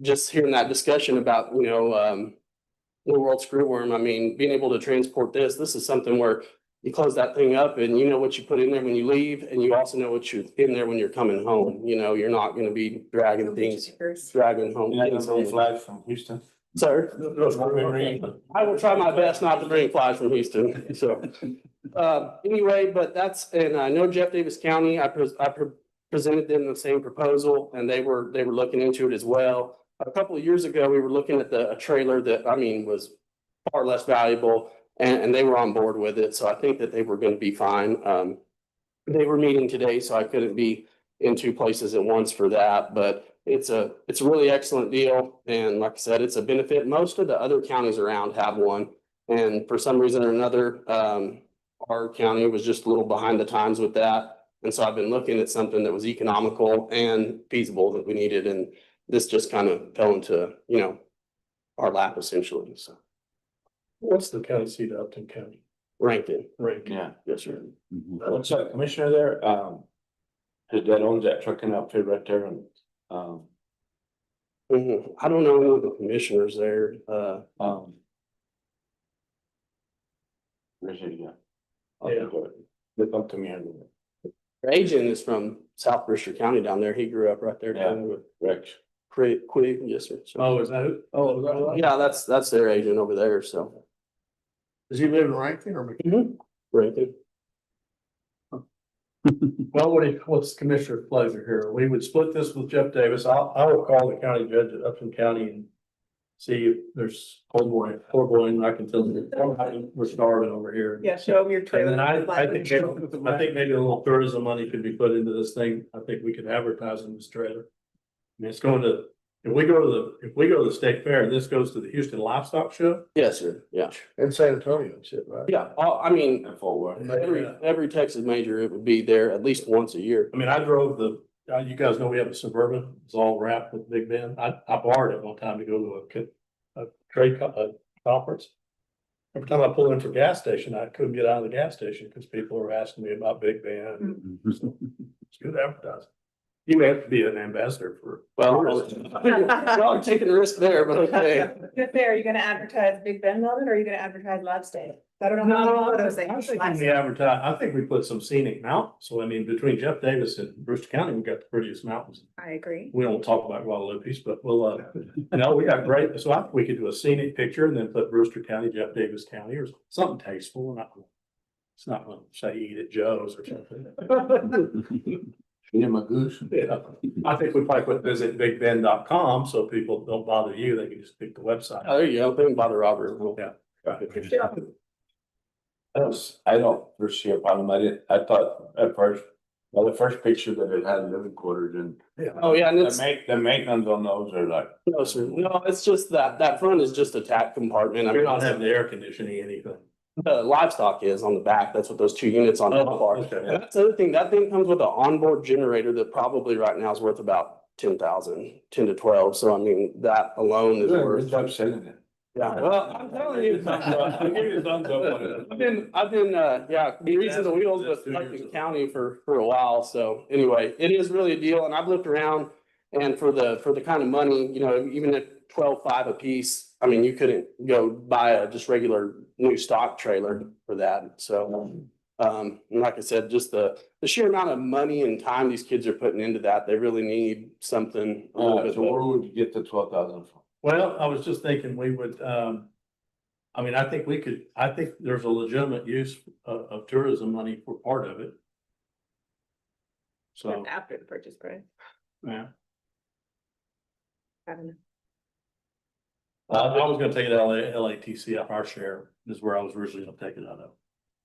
just hearing that discussion about, you know, the world screwworm, I mean, being able to transport this is something where you close that thing up and you know what you put in there when you leave, and you also know what you're in there when you're coming home. You know, you're not gonna be dragging home things home. Flags from Houston. Sir, I will try my best not to bring flies from Houston, so. Anyway, but that's, and I know Jeff Davis County, I presented them the same proposal, and they were looking into it as well. A couple of years ago, we were looking at a trailer that, I mean, was far less valuable, and they were on board with it, so I think that they were gonna be fine. They were meeting today, so I couldn't be in two places at once for that, but it's a really excellent deal, and like I said, it's a benefit. Most of the other counties around have one, and for some reason or another, our county was just a little behind the times with that. And so I've been looking at something that was economical and feasible that we needed, and this just kind of fell into, you know, our lap essentially, so. What's the county seat of Upton County? Rankin. Rankin. Yeah. Yes, sir. What's that commissioner there? His dad owns that trucking outfit right there and, I don't know any of the commissioners there. where's he at? Yeah. Look up to me. Our agent is from South Brewster County down there. He grew up right there. Yeah. down with Rex. Quig, yes, sir. So, Oh, is that who? Oh, is that right? yeah, that's their agent over there, so. Does he live in Rankin or? Rankin. Well, what's Commissioner's pleasure here? We would split this with Jeff Davis. I will call the county judge at Upton County and see if there's poor boy, and I can tell you, we're starving over here. Yeah, show them your And trailer. then I think maybe a little tourism money could be put into this thing. I think we could advertise in this trailer. I mean, it's going to, if we go to the state fair, and this goes to the Houston Livestock Show. Yes, sir. Yeah. In San Antonio and shit, right? Yeah. I mean, And Fort Worth. every Texas major, it would be there at least once a year. I mean, I drove you guys know we have a Suburban. It's all wrapped with Big Ben. I borrowed it one time to go to a trade conference. Every time I pulled in for gas station, I couldn't get out of the gas station because people were asking me about Big Ben. It's good advertising. You may have to be an ambassador for. Well, y'all are taking a risk there, but okay. Good there, are you gonna advertise Big Ben Weldon or are you gonna advertise Livestock? I don't know. how No, many photos they I have. think we advertise, I think we put some scenic mountains. So I mean, between Jeff Davis and Brewster County, we got the prettiest mountains. I agree. We don't talk about Guadalupe's, but we'll, we got great, so I think we could do a scenic picture and then put Brewster County, Jeff Davis County, or something tasteful. It's not gonna say eat at Joe's or something. Feed him a goose. Yeah, I think we probably put visit bigben.com so people don't bother you. They can just pick the website. Oh, there you go. Didn't bother Robert. Yeah. I don't foresee a problem. I thought at first, well, the first picture that it had living quarters and. Oh, yeah, and it's, The maintenance on those are like. no, sir. No, it's just that front is just a tack compartment. I You're mean, not having the air conditioning, anything. the livestock is on the back. That's what those two units on top are. Okay. And that's the other thing. That thing comes with an onboard generator that probably right now is worth about 10,000, 10 to 12. So I mean, that alone is worth. Good job selling it. Yeah, well, I'm telling you. I'll give you a thumbs up on it. I've been, greasing the wheels with Upton County for a while. So anyway, it is really a deal. And I've looked around and for the kind of money, you know, even at 12.5 a piece, I mean, you couldn't go buy a just regular new stock trailer for that. So, and like I said, just the sheer amount of money and time these kids are putting into that, they really need something a little bit So where better. would you get the 12,000 from? Well, I was just thinking we would, I mean, I think there's a legitimate use of tourism money for part of it. So, After the purchase price. yeah, I don't know. I was gonna take it out of LATC, our share is where I was originally gonna take it out of.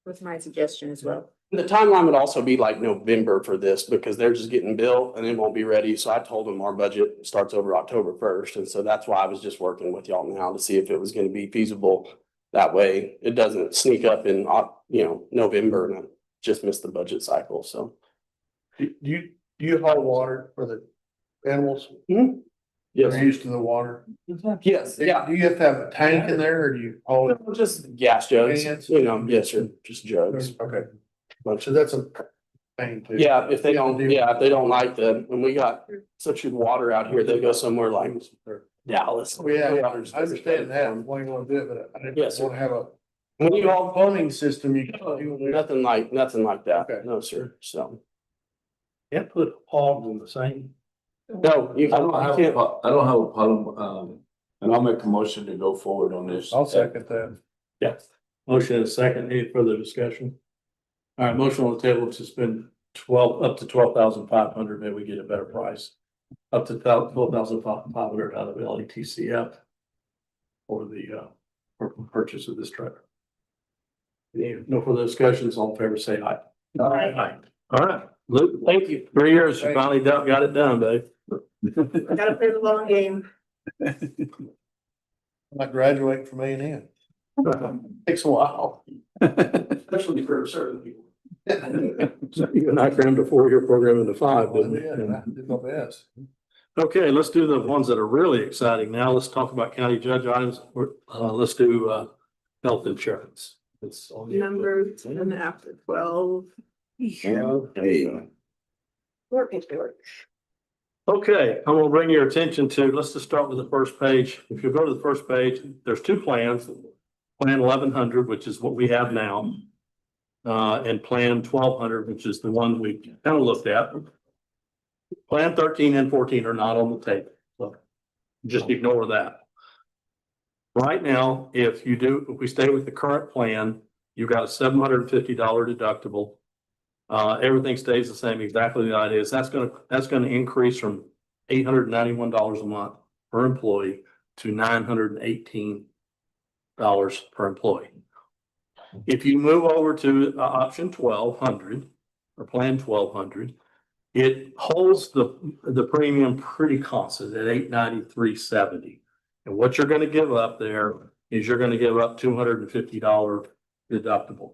Was my suggestion as well. The timeline would also be like November for this because they're just getting built and it won't be ready. So I told them our budget starts over October 1st. And so that's why I was just working with y'all now to see if it was going to be feasible. That way it doesn't sneak up in, November and I just missed the budget cycle. So. Do you haul water for the animals? Yes. They're used to the water. Yes, yeah. Do you have to have a tank in there or do you haul it? Just gas jugs, Cans? yes, sir, just jugs. Okay. So that's a pain too. Yeah, if they don't like when we got such good water out here, they go somewhere like Dallas. Oh, yeah, I understand that. Why you wanna do it, but I Yes, just wanna have a When you all, plumbing system, you can do it. nothing like that, Okay. no, sir, so. Can't put hogs in the same. No, you I don't have, can't. I don't have a problem, and I'll make a motion to go forward on this. I'll second that. Yes. Motion and a second. Any further discussion? All right, motion on the table to spend up to 12,500. Maybe we get a better price. Up to 12,500 out of LETCF for the for purchase of this trailer. No further discussions. All in favor, say aye. Aye. All right, Luke, Thank you. 3 years, you finally got it done, babe. Gotta play the long game. I graduate from A&M. Takes a while. Especially for certain people. So you and I crammed a 4-year program into 5, didn't we? I did my best. Okay, let's do the ones that are really exciting. Now let's talk about county judge items. Let's do health insurance. It's on the Number 10 after 12. Okay. More paperwork. Okay, I'm gonna bring your attention to, let's just start with the first page. If you go to the first page, there's 2 plans. Plan 1100, which is what we have now. And plan 1200, which is the one we kind of looked at. Plan 13 and 14 are not on the table, so just ignore that. Right now, if we stay with the current plan, you've got a $750 deductible. Everything stays the same, exactly the idea is that's gonna increase from $891 a month per employee to $918 per employee. If you move over to option 1200 or plan 1200, it holds the premium pretty constant at $893.70. And what you're going to give up there is you're going to give up $250 deductible.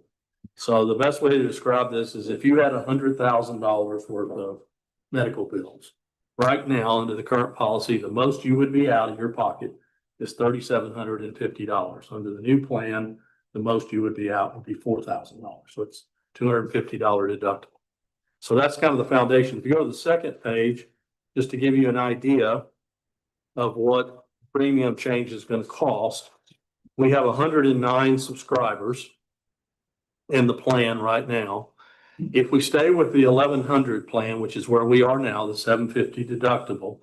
So the best way to describe this is if you had $100,000 worth of medical bills right now under the current policy, the most you would be out of your pocket is $3,750. Under the new plan, the most you would be out would be $4,000. So it's $250 deductible. So that's kind of the foundation. If you go to the second page, just to give you an idea of what premium change is going to cost, we have 109 subscribers in the plan right now. If we stay with the 1100 plan, which is where we are now, the $750 deductible.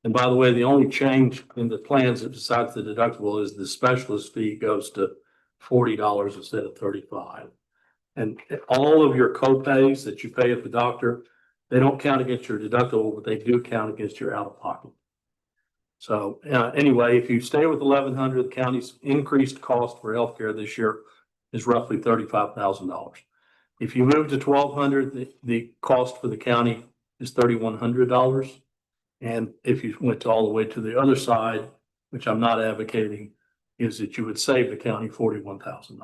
And by the way, the only change in the plans besides the deductible is the specialist fee goes to $40 instead of $35. And all of your co-pays that you pay at the doctor, they don't count against your deductible, but they do count against your out-of-pocket. So anyway, if you stay with 1100, the county's increased cost for healthcare this year is roughly $35,000. If you move to 1200, the cost for the county is $3,100. And if you went all the way to the other side, which I'm not advocating, is that you would save the county $41,000.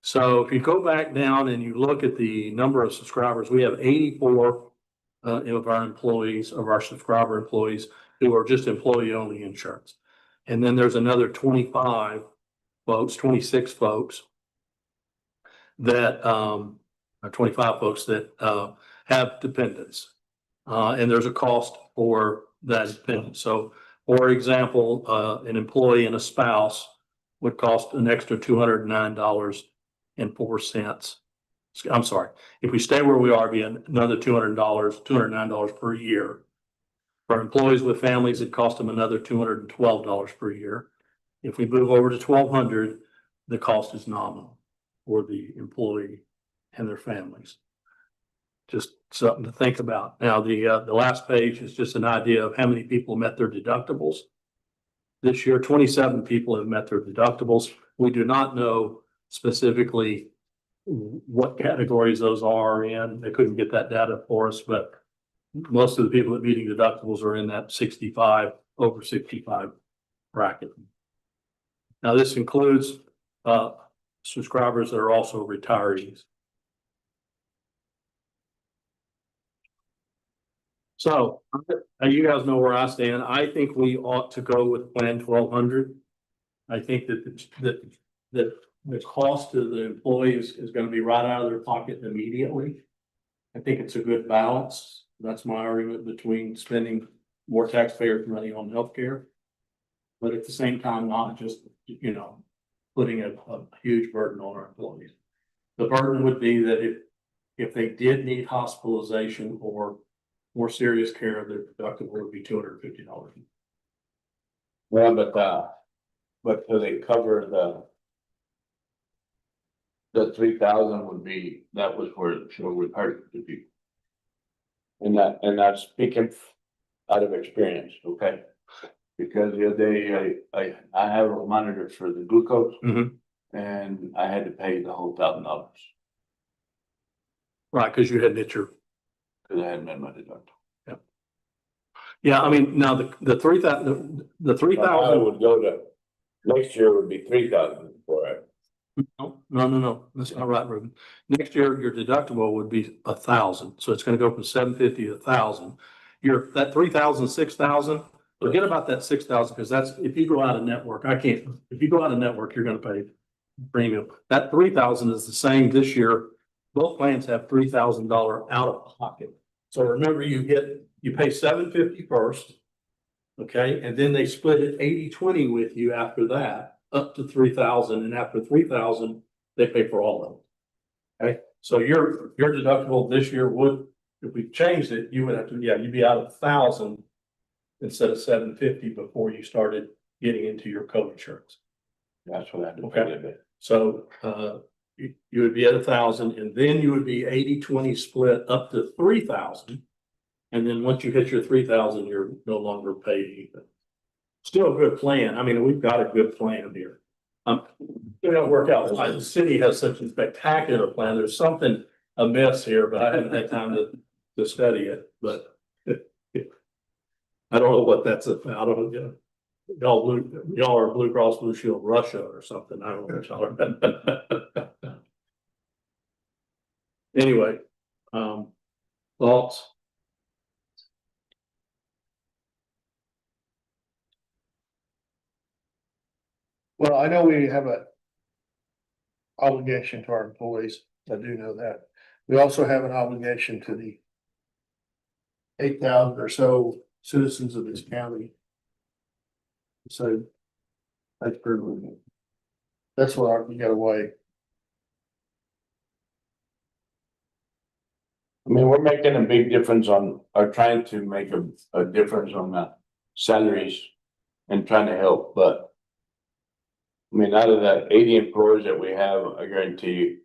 So if you go back down and you look at the number of subscribers, we have 84 of our employees, of our subscriber employees, who are just employee only insurance. And then there's another 26 folks that, or 25 folks that have dependents. And there's a cost for that dependent. So for example, an employee and a spouse would cost an extra $209.04. I'm sorry, if we stay where we are, it'd be another $209 per year. For employees with families, it cost them another $212 per year. If we move over to 1200, the cost is nominal for the employee and their families. Just something to think about. Now, the last page is just an idea of how many people met their deductibles. This year, 27 people have met their deductibles. We do not know specifically what categories those are in. They couldn't get that data for us, but most of the people that meeting deductibles are in that 65, over 65 bracket. Now, this includes subscribers that are also retirees. So you guys know where I stand. I think we ought to go with Plan 1200. I think that the cost to the employees is going to be right out of their pocket immediately. I think it's a good balance. That's my argument between spending more taxpayers' money on healthcare, but at the same time, not just, putting a huge burden on our employees. The burden would be that if they did need hospitalization or more serious care, their deductible would be $250. Well, but do they cover the 3,000 would be, that was where it should hurt the people. And that's speaking out of experience, okay? Because the other day, I have a monitor for the glucose. And I had to pay the whole $1,000. Right, because you hadn't hit your. Cause I hadn't met my deductible. Yeah, I mean, now the 3,000, the 3,000. Would go to, next year would be 3,000 for it. No, that's not right, Ruben. Next year, your deductible would be 1,000, so it's gonna go from 750 to 1,000. That 3,000, 6,000, forget about that 6,000, because that's, if you go out of network, if you go out of network, you're gonna pay premium. That 3,000 is the same this year. Both plans have $3,000 out of pocket. So remember, you pay $750 first. Okay, and then they split it 80-20 with you after that, up to 3,000, and after 3,000, they pay for all of it. Okay, so your deductible this year would, if we changed it, you would have to, you'd be out of 1,000 instead of 750 before you started getting into your co-insurance. That's what I did. Okay, so you would be at 1,000, and then you would be 80-20 split up to 3,000. And then once you hit your 3,000, you're no longer paid anything. Still a good plan. I mean, we've got a good plan here. It don't work out why the city has such a spectacular plan. There's something amiss here, but I haven't had time to study it. But I don't know what that's about. I don't know. Y'all are Blue Cross Blue Shield Russia or something. I don't know what y'all are. Anyway, thoughts? Well, I know we have a obligation to our employees. I do know that. We also have an obligation to the 8,000 or so citizens of this county. So that's pretty. That's what we got to weigh. I mean, we're making a big difference or trying to make a difference on the salaries and trying to help, but I mean, out of that 80 employees that we have, I guarantee you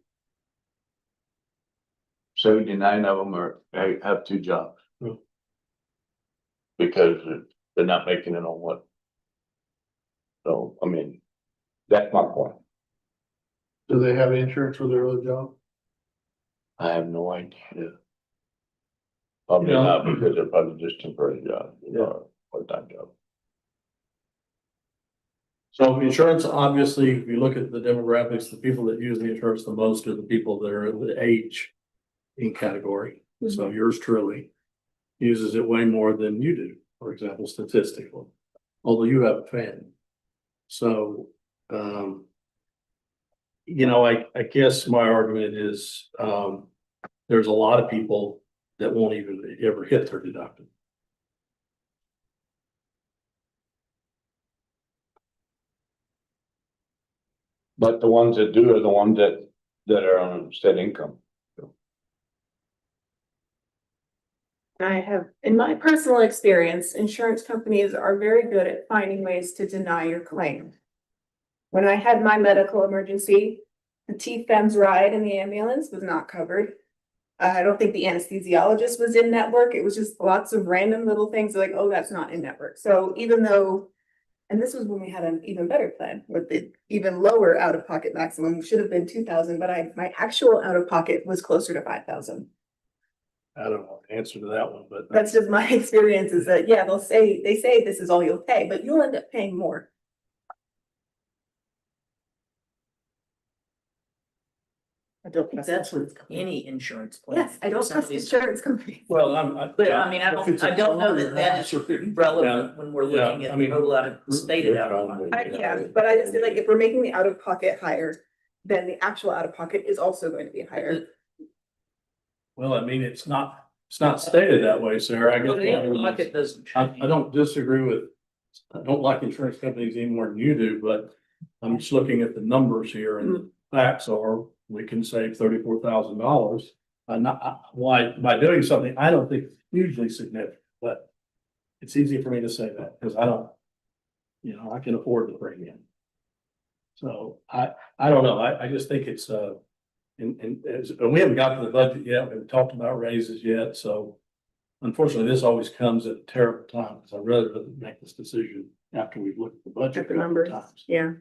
79 of them have 2 jobs. Because they're not making it on one. So, I mean, that's my point. Do they have insurance for their other job? I have no idea. Probably not, because they're probably just temporary jobs, part-time job. So insurance, obviously, if you look at the demographics, the people that use the insurance the most are the people that are in the age in category. So yours truly uses it way more than you do, for example, statistically, although you have a family. So, I guess my argument is, there's a lot of people that won't even ever hit their deductible. But the ones that do are the ones that are on steady income. I have, in my personal experience, insurance companies are very good at finding ways to deny your claim. When I had my medical emergency, the TFEMS ride in the ambulance was not covered. I don't think the anesthesiologist was in network. It was just lots of random little things like, oh, that's not in network. So even though And this was when we had an even better plan with the even lower out-of-pocket maximum, should have been 2,000, but my actual out-of-pocket was closer to 5,000. I don't know the answer to that one, but. That's just my experience is that, yeah, they say this is all you'll pay, but you'll end up paying more. I don't think that's with any insurance plan. Yes, I don't trust insurance companies. Well, But I mean, I don't know that that is relevant when we're looking at total out of stated out of mind. Yeah, but I just feel like if we're making the out-of-pocket higher, then the actual out-of-pocket is also going to be higher. Well, I mean, it's not stated that way, Sarah. I But the guess. pocket doesn't I change. don't disagree with, I don't like insurance companies any more than you do, but I'm just looking at the numbers here and the facts are, we can save $34,000. Why, by doing something, I don't think it's hugely significant, but it's easy for me to say that because I don't, I can afford the premium. So I don't know. I just think it's, and we haven't got to the budget yet. We haven't talked about raises yet. So unfortunately, this always comes at a terrible time because I'd rather make this decision after we've looked at the budget. At the numbers, times. yeah.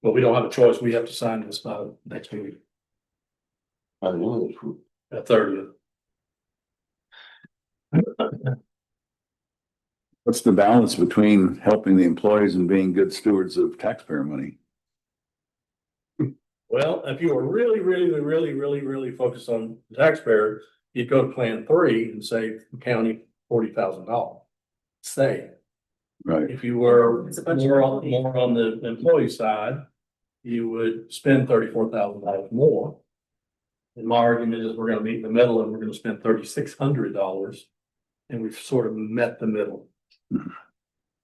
But we don't have a choice. We have to sign this by next week, I know it's at 30th. What's the balance between helping the employees and being good stewards of taxpayer money? Well, if you were really focused on the taxpayer, you'd go to Plan 3 and save the county $40,000. Say, Right. if you were It's a bunch of more on the employee side, you would spend $34,000 more. And my argument is we're gonna meet in the middle and we're gonna spend $3,600. And we've sort of met the middle.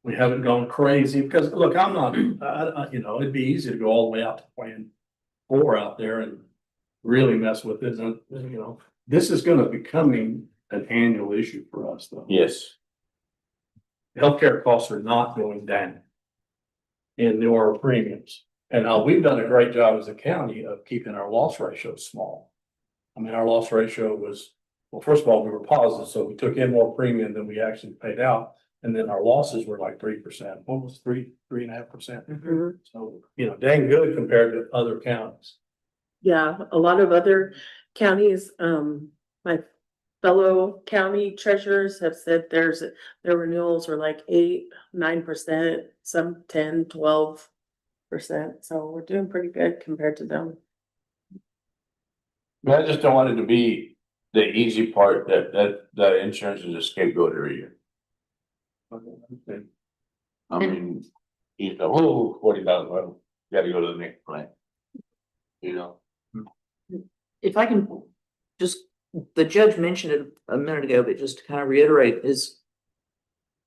We haven't gone crazy because look, I'm not, it'd be easy to go all the way out to Plan 4 out there and really mess with it. And, this is gonna be becoming an annual issue for us though. Yes. Healthcare costs are not going down. And nor are premiums. And we've done a great job as a county of keeping our loss ratio small. I mean, our loss ratio was, well, first of all, we were positive, so we took in more premium than we actually paid out. And then our losses were like 3%, almost 3.5%. So, dang good compared to other counties. Yeah, a lot of other counties, my fellow county treasurers have said their renewals are like 8-9%, some 10-12%. So we're doing pretty good compared to them. But I just don't want it to be the easy part that insurance is a scapegoat every year. I mean, you go, oh, 40,000, well, you gotta go to the next plan. If I can just, the judge mentioned it a minute ago, but just to kind of reiterate is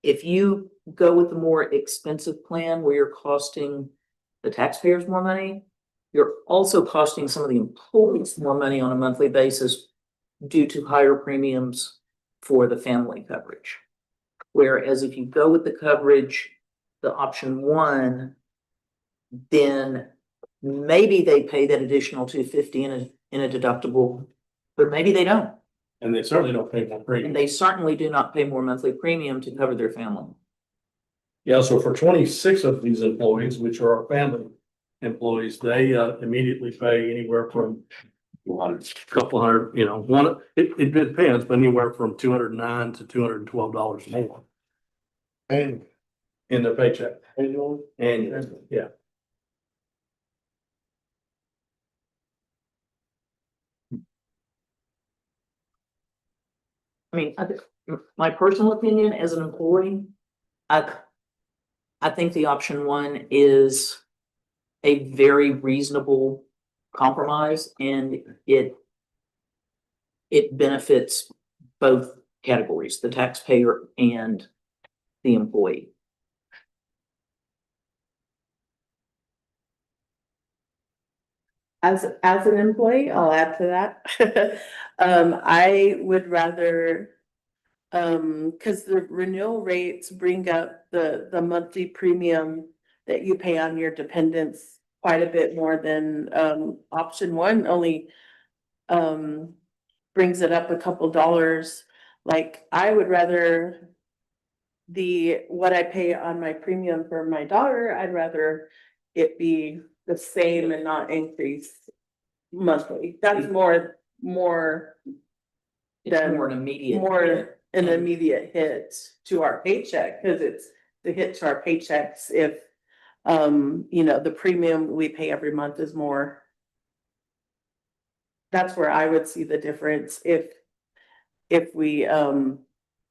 if you go with the more expensive plan where you're costing the taxpayers more money, you're also costing some of the employees more money on a monthly basis due to higher premiums for the family coverage. Whereas if you go with the coverage, the option 1, then maybe they pay that additional $250 in a deductible, but maybe they don't. And they certainly don't pay more And premium. they certainly do not pay more monthly premium to cover their family. Yeah, so for 26 of these employees, which are our family employees, they immediately pay anywhere from a couple hundred, it depends, but anywhere from $209 to $212 more. And In their paycheck. annual, Annually, yeah. I mean, my personal opinion as an employee, I think the option 1 is a very reasonable compromise and it benefits both categories, the taxpayer and the employee. As an employee, I'll add to that. I would rather, because the renewal rates bring up the monthly premium that you pay on your dependents quite a bit more than option 1 only brings it up a couple dollars. Like I would rather what I pay on my premium for my daughter, I'd rather it be the same and not increase monthly. That's more It's than more an immediate. more an immediate hit to our paycheck, because it's the hit to our paychecks if the premium we pay every month is more. That's where I would see the difference if we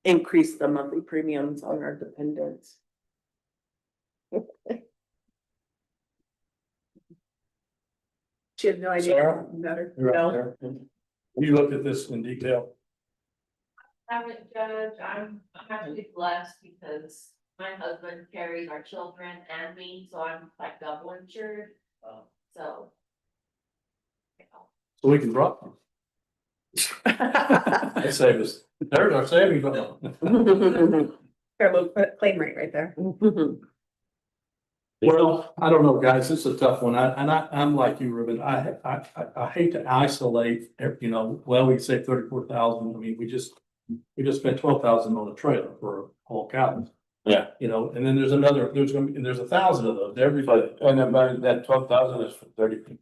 increase the monthly premiums on our dependents. She had no idea. Sarah? Better. You're No. up there. You looked at this in detail. Haven't judged, I'm actually blessed because my husband carries our children and me, so I'm like double insured, so. So we can drop them. That save us. There's our savings. Fair low claim rate right there. Well, I don't know, guys, this is a tough one. I'm like you, Ruben. I hate to isolate, well, we say 34,000. I mean, we just spent 12,000 on a trailer for a whole cabin. Yeah. And then there's 1,000 of those every day. And about that 12,000 is for 30 people.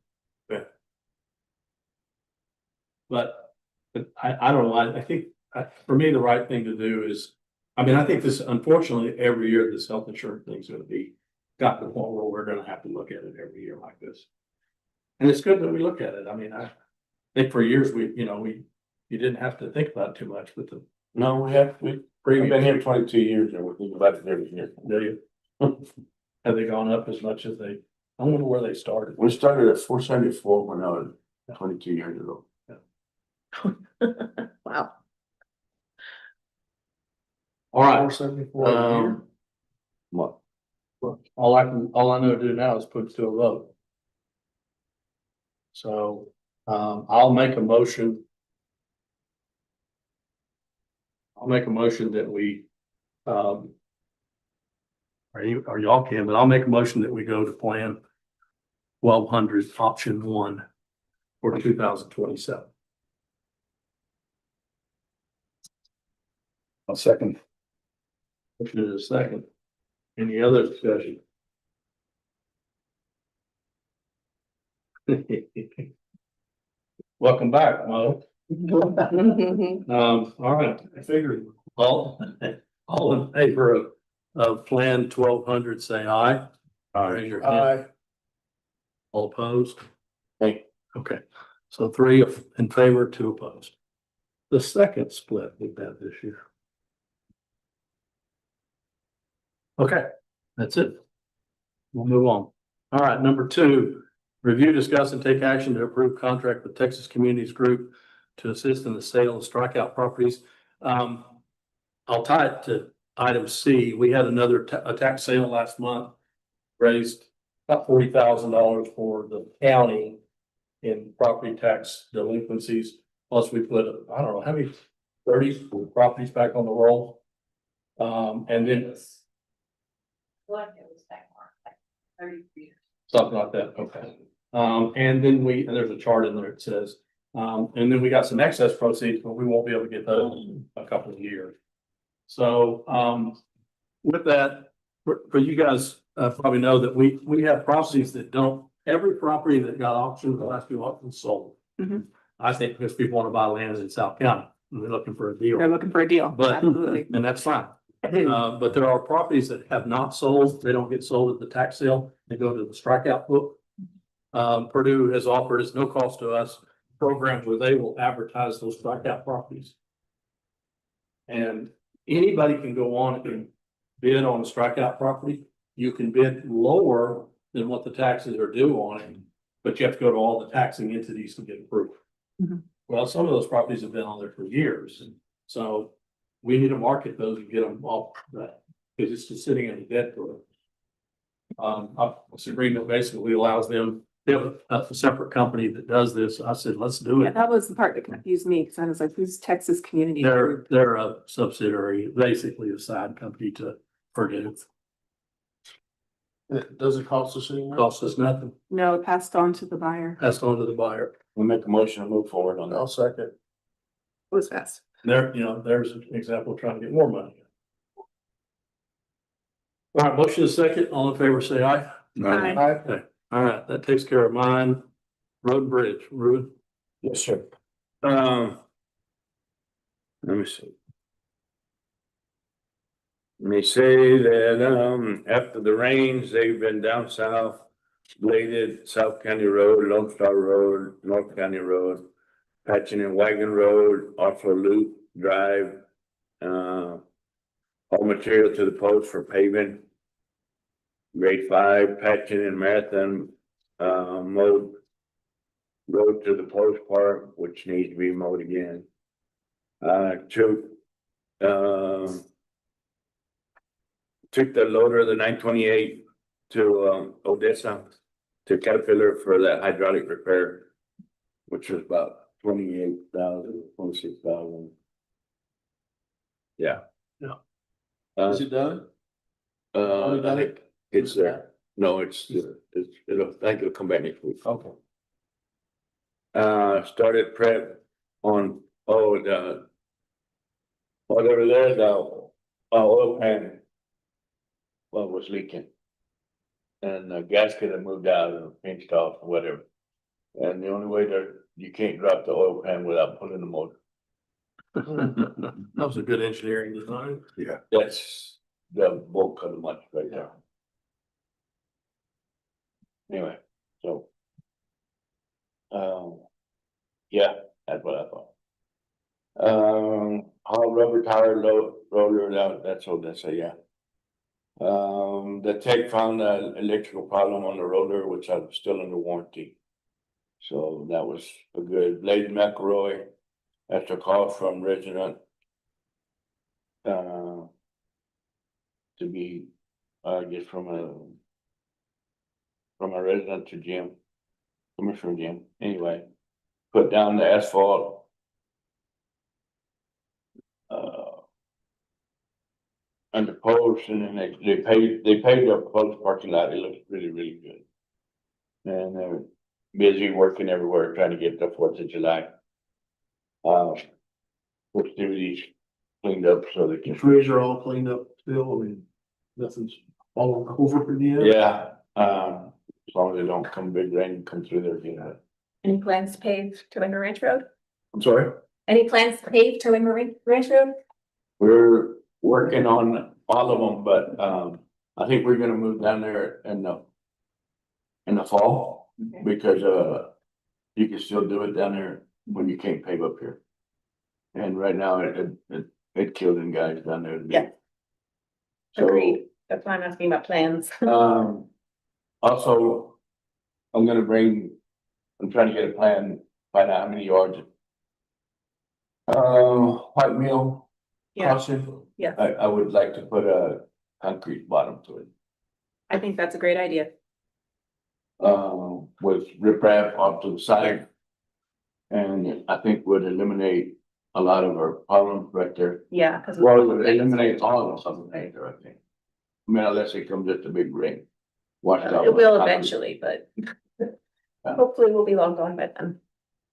But I don't know, I think, for me, the right thing to do is, I think this, unfortunately, every year, this health insurance thing's gonna be got to the point where we're gonna have to look at it every year like this. And it's good that we look at it. I think for years, you didn't have to think about it too much, but We've been here 22 years and we think about it every year. do you? Have they gone up as much as I wonder where they started. We started at 474 when I was 22 years ago. Wow. All right. 474. What? All I know to do now is put it to a vote. So, I'll make a motion. That we, or y'all can, but I'll make a motion that we go to plan 1,200 option 1 for 2027. A second. Motion is a second. Any other discussion? Welcome back, Mo. All right, I figured all in favor of plan 1,200, say aye. Raise your hand. Aye. All opposed? Hey. Okay, so 3 in favor, 2 opposed. The second split we've had this year. Okay, that's it. We'll move on. All right, number 2, review, discuss, and take action to approve contract with Texas Communities Group to assist in the sale of strikeout properties. I'll tie it to item C. We had another a tax sale last month, raised about $40,000 for the county in property tax delinquencies. Plus we put, I don't know, how many, 30 properties back on the roll. And then Like it was back like 33 years. something like that, okay. And then and there's a chart in there that says, and then we got some excess proceeds, but we won't be able to get those in a couple of years. So, with that, for you guys, probably know that we have properties that every property that got auctioned, the last few auctions sold. Mhm. I think because people want to buy land in South County, and they're looking for a deal. They're looking for a deal. But, Absolutely. and that's fine. But there are properties that have not sold. They don't get sold at the tax sale. They go to the strikeout book. Purdue has offered, it's no cost to us, programs where they will advertise those strikeout properties. And anybody can go on and bid on a strikeout property. You can bid lower than what the taxes are due on it, but you have to go to all the taxing entities to get approved. Mhm. Well, some of those properties have been on there for years, and so we need to market those and get them off that, because it's just sitting in the debt for them. This agreement basically allows them, they have a separate company that does this. I said, let's do Yeah, it. that was the part that confused me, because I was like, who's Texas Community Group? They're a subsidiary, basically a side company to Purdue. Does it cost us any money? Costs us nothing, No, it passed on to the buyer. passed on to the buyer. We'll make a motion to move forward on I'll that. second. It was fast. There's an example of trying to get more money. All right, motion is second. All in favor, say aye. Aye. Okay, all right, that takes care of mine. Road and bridge, Ruben. Yes, sir. Let me see. Let me say that, after the rains, they've been down south, bladed South County Road, Lone Star Road, North County Road, patching in Wagon Road, off of Loop Drive, all material to the post for paving. Grade 5, patching in Marathon, mowed road to the post part, which needs to be mowed again. Took the loader, the 928 to Odessa to Caterpillar for that hydraulic repair, which was about 28,000, 26,000. Yeah. Yeah. Is it done? I think it's there. No, it'll, I think it'll come back next week. Okay. Started prep on, whatever there, the oil pan. Well, was leaking. And the gasket had moved out and pinched off or whatever. And the only way that you can't drop the oil pan without pulling the motor. That was a good engineering design. Yeah. That's the bulk of the money right there. Anyway, so. Yeah, that's what I thought. All rubber tire roller out, that's Odessa, yeah. The tech found an electrical problem on the roller, which I'm still under warranty. So that was a good. Blade McElroy, after a call from resident. To be, I guess from a resident to Jim, Commissioner Jim, anyway. Put down the asphalt. Under post, and then they paved the post parking lot. It looks really, really good. And they're busy working everywhere trying to get the 4th of July. Festivities cleaned up so they can. Trees are all cleaned up still. I mean, nothing's all over for the end. Yeah, as long as they don't come big rain and come through there, you know. Any plans to pave Tillman Ranch Road? I'm sorry? Any plans to pave Tillman Ranch Road? We're working on all of them, but, I think we're gonna move down there in the fall. Okay. Because, you can still do it down there when you can't pave up here. And right now, it killed them guys down there. Yeah. So, Agreed. That's why I'm asking about plans. Also, I'm trying to get a plan, find out how many yards. White Mill Yeah, crossing, yeah. I would like to put a concrete bottom to it. I think that's a great idea. With riprap off to the side. And I think would eliminate a lot of our problems right there. Yeah, because. Well, it would eliminate all of them right there, I think. I mean, unless it comes just a big rain. Wash it out. It will eventually, but hopefully we'll be long gone by then.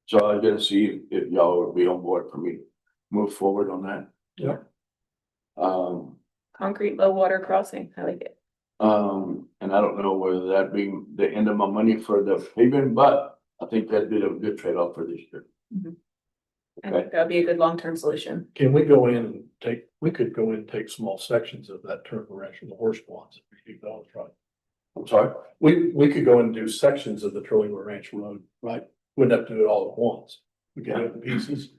So I'm gonna see if y'all will be on board for me to move forward on that. Yeah. Concrete low water crossing, I like it. And I don't know whether that be the end of my money for the paving, but I think that'd be a good trade-off for this year. I think that'd be a good long-term solution. Can we go in and we could go in and take small sections of that Tillman Ranch from the horse ponds. If we keep those right. I'm sorry? We could go and do sections of the Tillman Ranch Road, right? Wouldn't have to do it all at once. We could do it in pieces.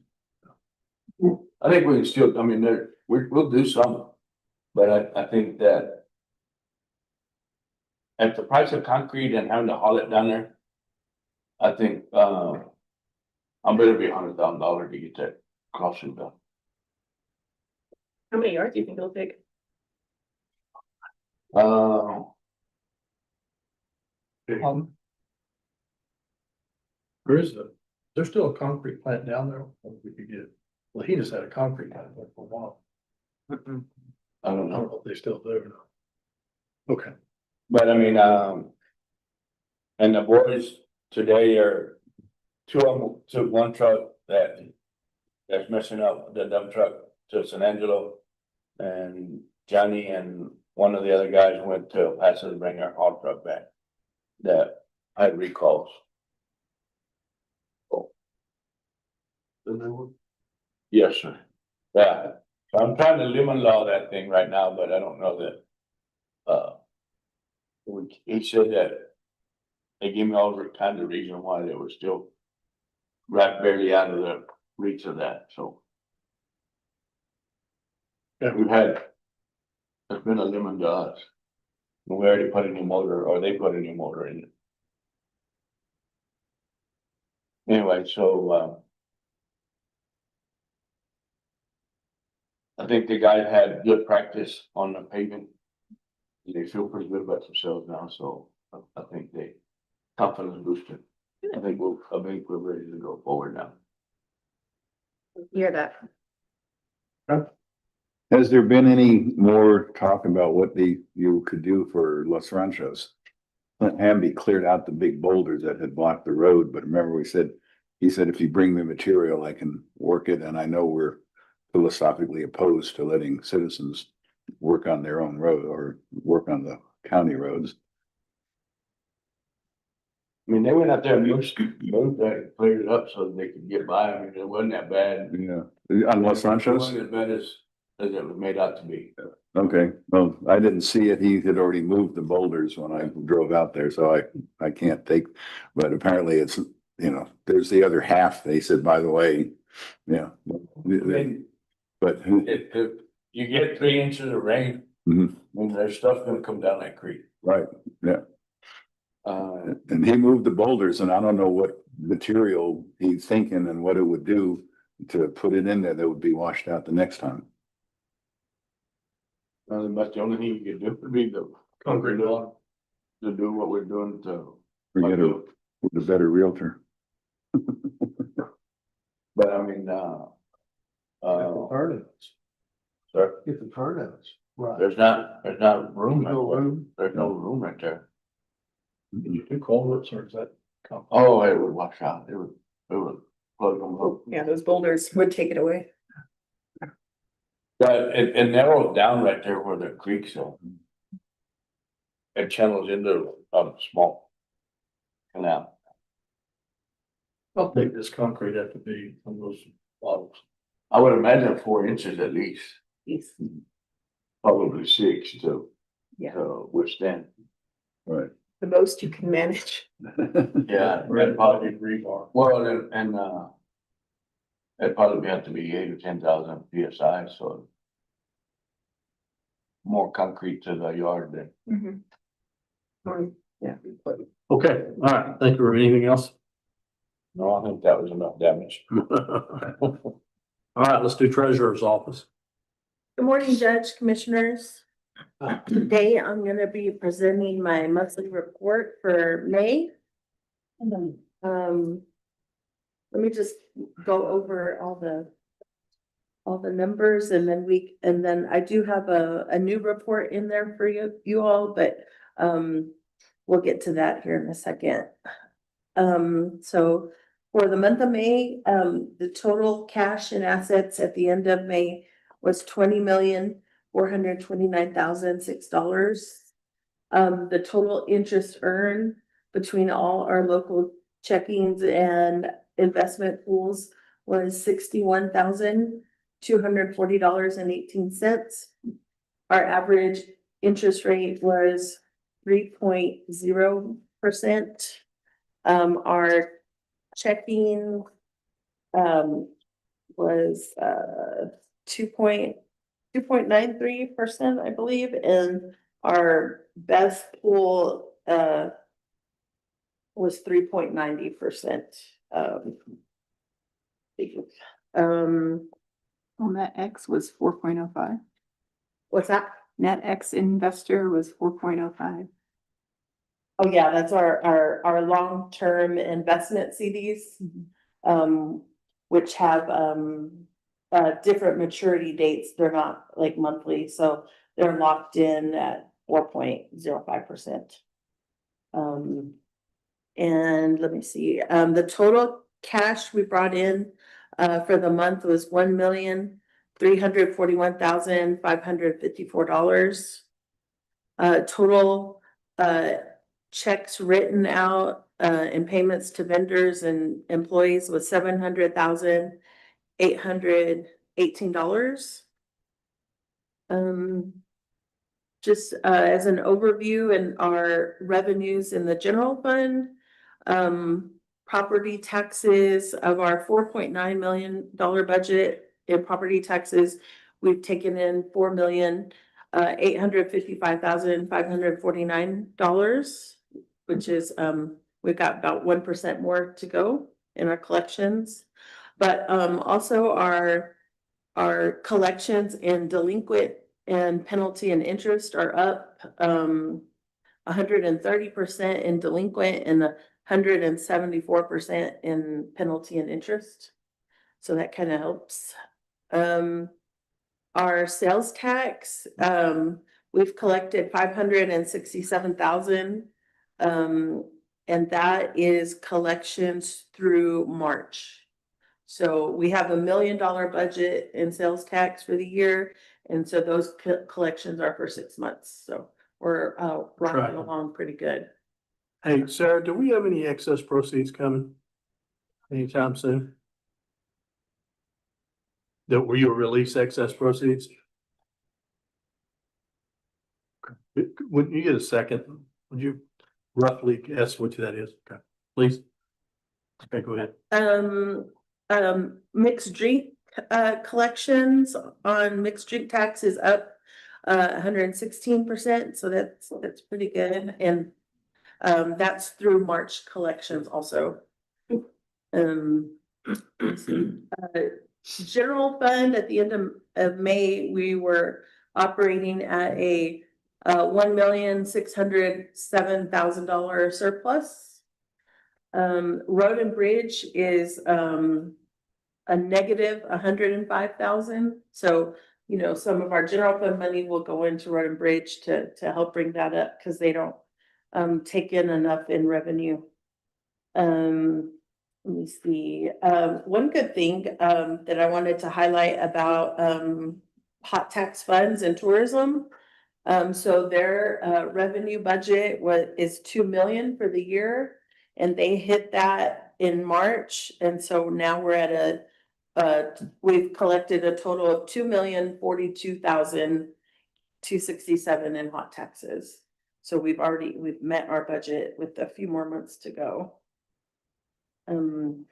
I think we can still, I mean, we'll do some, but I think that at the price of concrete and having to haul it down there, I think, I'm better be $100,000 to get that crossing done. How many yards do you think it'll take? There's still a concrete plant down there. We could get, well, he just had a concrete plant there for a while. I don't I know. don't know if they still do or not. Okay. But I mean, and the boys today two of them took one truck that's messing up the dump truck to San Angelo. And Johnny and one of the other guys went to Paso to bring our hot truck back. That had recalls. Yes, sir. Yeah, so I'm trying to limit law that thing right now, but I don't know that. He said that they gave me all the kind of reason why they were still right barely out of the reach of that, so. Yeah, there's been a limit to us. We already put a new motor, or they put a new motor in. Anyway, so, I think the guys had good practice on the pavement. They feel pretty good about themselves now, so I think they confidence boosted. I think we're ready to go forward now. Hear that. Has there been any more talk about what you could do for Los Ranchos? Clint Hamby cleared out the big boulders that had blocked the road, but remember he said, if you bring me material, I can work it, and I know we're philosophically opposed to letting citizens work on their own road or work on the county roads. I mean, they went out there and moved that, cleared it up so that they could get by. I mean, it wasn't that bad. Yeah, on Los It Ranchos? wasn't as bad as it was made out to be. Okay, well, I didn't see it. He had already moved the boulders when I drove out there, so I can't take, but apparently it's, there's the other half. They said, by the way, yeah. But If you get 3 inches of rain, Mhm. I mean, there's stuff gonna come down that creek. Right, yeah. And he moved the boulders, and I don't know what material he's thinking and what it would do to put it in there that would be washed out the next time. But the only thing you could do would be the concrete block to do what we're doing to. Forget the better realtor. But I mean, Turnouts. sir, Get the turnouts. Right. there's not room. No right there. room. There's no room right there. You do culverts, or is that? Oh, it would wash out. It would plug them up. Yeah, those boulders would take it away. But it narrows down right there where the creek's at. It channels into a small canal. How big does concrete have to be on those bottles? I would imagine 4 inches at least, Yes. probably 6 to Yeah. withstand. Right. The most you can manage. Yeah, Red that'd probably, rebar. well, and it'd probably have to be 8 or 10,000 PSI, so. More concrete to the yard than. Mm-hmm. Yeah. Okay, all right, thank you. Anything else? No, I think that was enough damage. All right, let's do treasurer's office. Good morning, Judge, Commissioners. Today, I'm gonna be presenting my monthly report for May. Let me just go over all the numbers, and then I do have a new report in there for you all, but we'll get to that here in a second. So for the month of May, the total cash and assets at the end of May was $20,429,006. The total interest earned between all our local checkings and investment pools was $61,240.18. Our average interest rate was 3.0%. Our checking was 2.93%, I believe, and our best pool was 3.90%. Net X was 4.05. What's that? Net X investor was 4.05. Oh, yeah, that's our long-term investment CDs, which have different maturity dates. They're not like monthly, so they're locked in at 4.05%. And let me see, the total cash we brought in for the month was $1,341,554. Total, checks written out, and payments to vendors and employees was $700,818. Just as an overview in our revenues in the general fund, property taxes of our $4.9 million budget in property taxes, we've taken in $4,855,549, which is we've got about 1% more to go in our collections. But also our collections in delinquent and penalty and interest are up 130% in delinquent and 174% in penalty and interest. So that kind of helps. Our sales tax, we've collected 567,000. And that is collections through March. So we have $1 million budget in sales tax for the year. And so those collections are for 6 months. So we're rocking along pretty good. Hey, Sarah, do we have any excess proceeds coming anytime soon? That will you release excess proceeds? When you get a second, would you roughly guess which that is? Okay, please. Okay, go ahead. Mixed drink collections on mixed drink tax is up 116%. So that's pretty good. And that's through March collections also. General fund at the end of May, we were operating at a $1,607,000 surplus. Road and bridge is a negative 105,000. So, you know, some of our general fund money will go into road and bridge to help bring that up because they don't take in enough in revenue. Let me see. One good thing that I wanted to highlight about hot tax funds and tourism. So their revenue budget is $2 million for the year, and they hit that in March. And so now we're at we've collected a total of $2,042,267 in hot taxes. So we've met our budget with a few more months to go. Do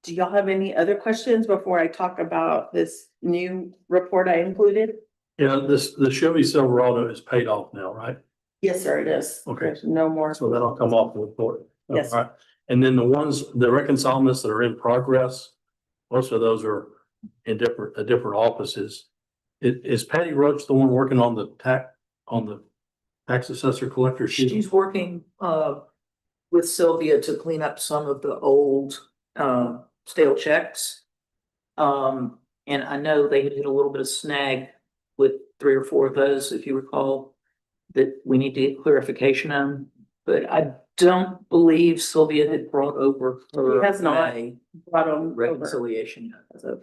y'all have any other questions before I talk about this new report I included? Yeah, the Chevy Silverado is paid off now, right? Yes, sir, it is. Okay. There's no more. So that'll come off the report. Yes. All right. And then the reconciliations that are in progress, most of those are in different offices. Is Patty Roach the one working on the tax assessor collector? She's working with Sylvia to clean up some of the old stale checks. And I know they had hit a little bit of snag with 3 or 4 of those, if you recall, that we need to get clarification on. But I don't believe Sylvia had brought over her. She has not brought on reconciliation. So,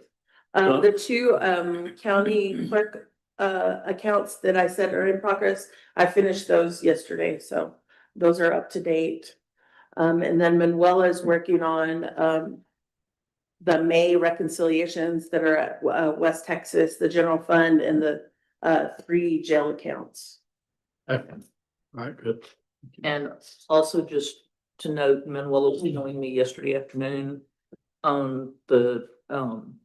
the 2 county clerk accounts that I said are in progress, I finished those yesterday, so those are up to date. And then Manuela is working on the May reconciliations that are at West Texas, the general fund, and the 3 jail accounts. Okay. All right, good. And also just to note, Manuela was emailing me yesterday afternoon on the